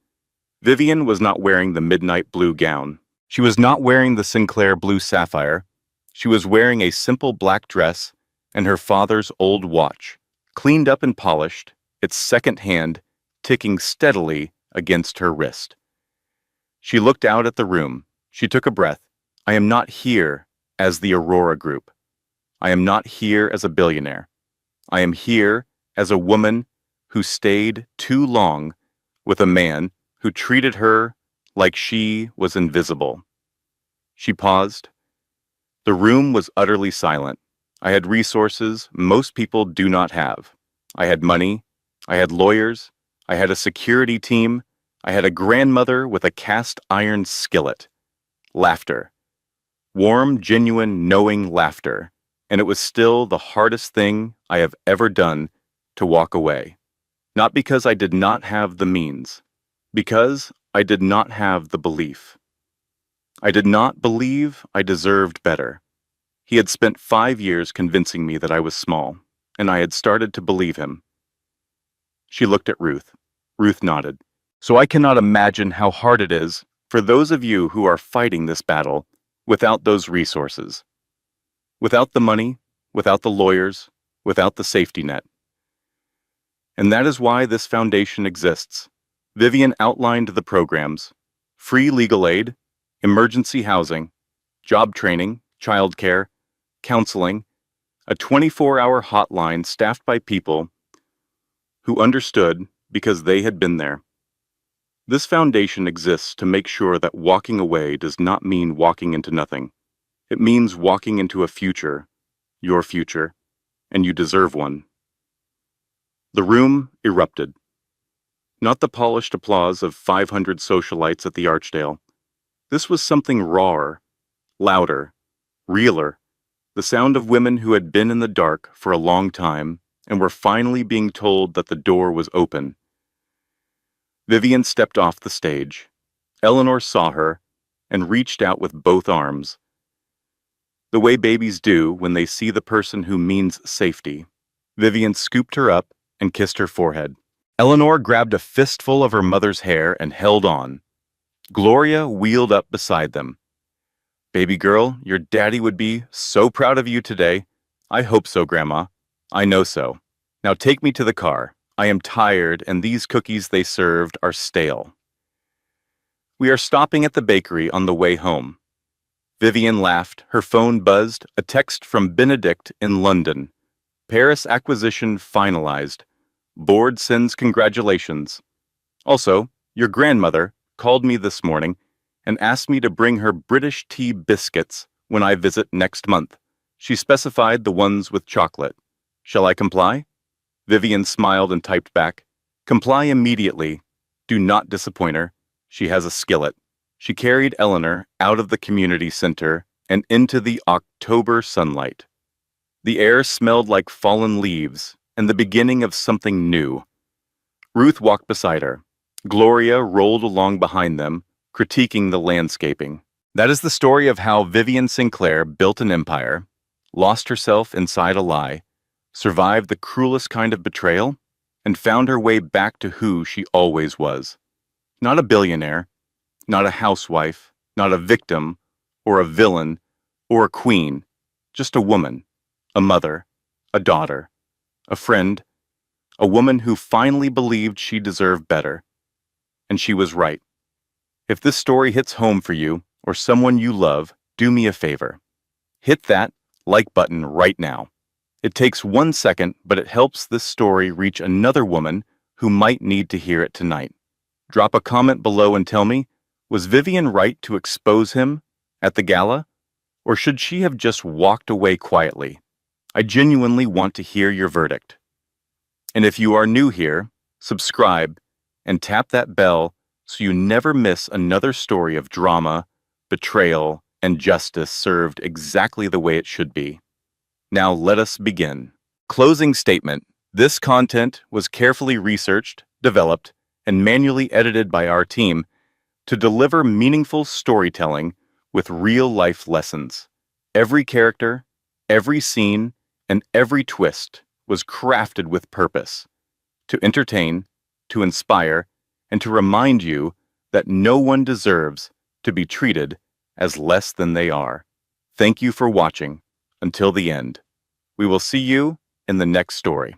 Speaker 1: Vivian was not wearing the midnight blue gown. She was not wearing the Sinclair blue sapphire. She was wearing a simple black dress and her father's old watch, cleaned up and polished, its second hand ticking steadily against her wrist. She looked out at the room. She took a breath. I am not here as the Aurora Group. I am not here as a billionaire. I am here as a woman who stayed too long with a man who treated her like she was invisible. She paused. The room was utterly silent. I had resources most people do not have. I had money. I had lawyers. I had a security team. I had a grandmother with a cast iron skillet. Laughter. Warm, genuine, knowing laughter. And it was still the hardest thing I have ever done to walk away. Not because I did not have the means. Because I did not have the belief. I did not believe I deserved better. He had spent 5 years convincing me that I was small, and I had started to believe him. She looked at Ruth. Ruth nodded. So I cannot imagine how hard it is for those of you who are fighting this battle without those resources. Without the money, without the lawyers, without the safety net. And that is why this foundation exists. Vivian outlined the programs: free legal aid, emergency housing, job training, childcare, counseling, a 24-hour hotline staffed by people who understood because they had been there. This foundation exists to make sure that walking away does not mean walking into nothing. It means walking into a future, your future, and you deserve one. The room erupted. Not the polished applause of 500 socialites at the Archdale. This was something rawer, louder, realer, the sound of women who had been in the dark for a long time and were finally being told that the door was open. Vivian stepped off the stage. Eleanor saw her and reached out with both arms, the way babies do when they see the person who means safety. Vivian scooped her up and kissed her forehead. Eleanor grabbed a fistful of her mother's hair and held on. Gloria wheeled up beside them. "Baby girl, your daddy would be so proud of you today." "I hope so, Grandma. I know so. Now take me to the car. I am tired and these cookies they served are stale." "We are stopping at the bakery on the way home." Vivian laughed. Her phone buzzed, a text from Benedict in London. "Paris acquisition finalized. Board sends congratulations. Also, your grandmother called me this morning and asked me to bring her British tea biscuits when I visit next month. She specified the ones with chocolate. Shall I comply?" Vivian smiled and typed back, "Comply immediately. Do not disappoint her. She has a skillet." She carried Eleanor out of the community center and into the October sunlight. The air smelled like fallen leaves and the beginning of something new. Ruth walked beside her. Gloria rolled along behind them, critiquing the landscaping. That is the story of how Vivian Sinclair built an empire, lost herself inside a lie, survived the cruelest kind of betrayal, and found her way back to who she always was. Not a billionaire, not a housewife, not a victim, or a villain, or a queen, just a woman, a mother, a daughter, a friend, a woman who finally believed she deserved better. And she was right. If this story hits home for you, or someone you love, do me a favor. Hit that like button right now. It takes 1 second, but it helps this story reach another woman who might need to hear it tonight. Drop a comment below and tell me, was Vivian right to expose him at the gala? Or should she have just walked away quietly? I genuinely want to hear your verdict. And if you are new here, subscribe and tap that bell so you never miss another story of drama, betrayal, and justice served exactly the way it should be. Now let us begin. Closing statement. This content was carefully researched, developed, and manually edited by our team to deliver meaningful storytelling with real-life lessons. Every character, every scene, and every twist was crafted with purpose, to entertain, to inspire, and to remind you that no one deserves to be treated as less than they are. Thank you for watching until the end. We will see you in the next story.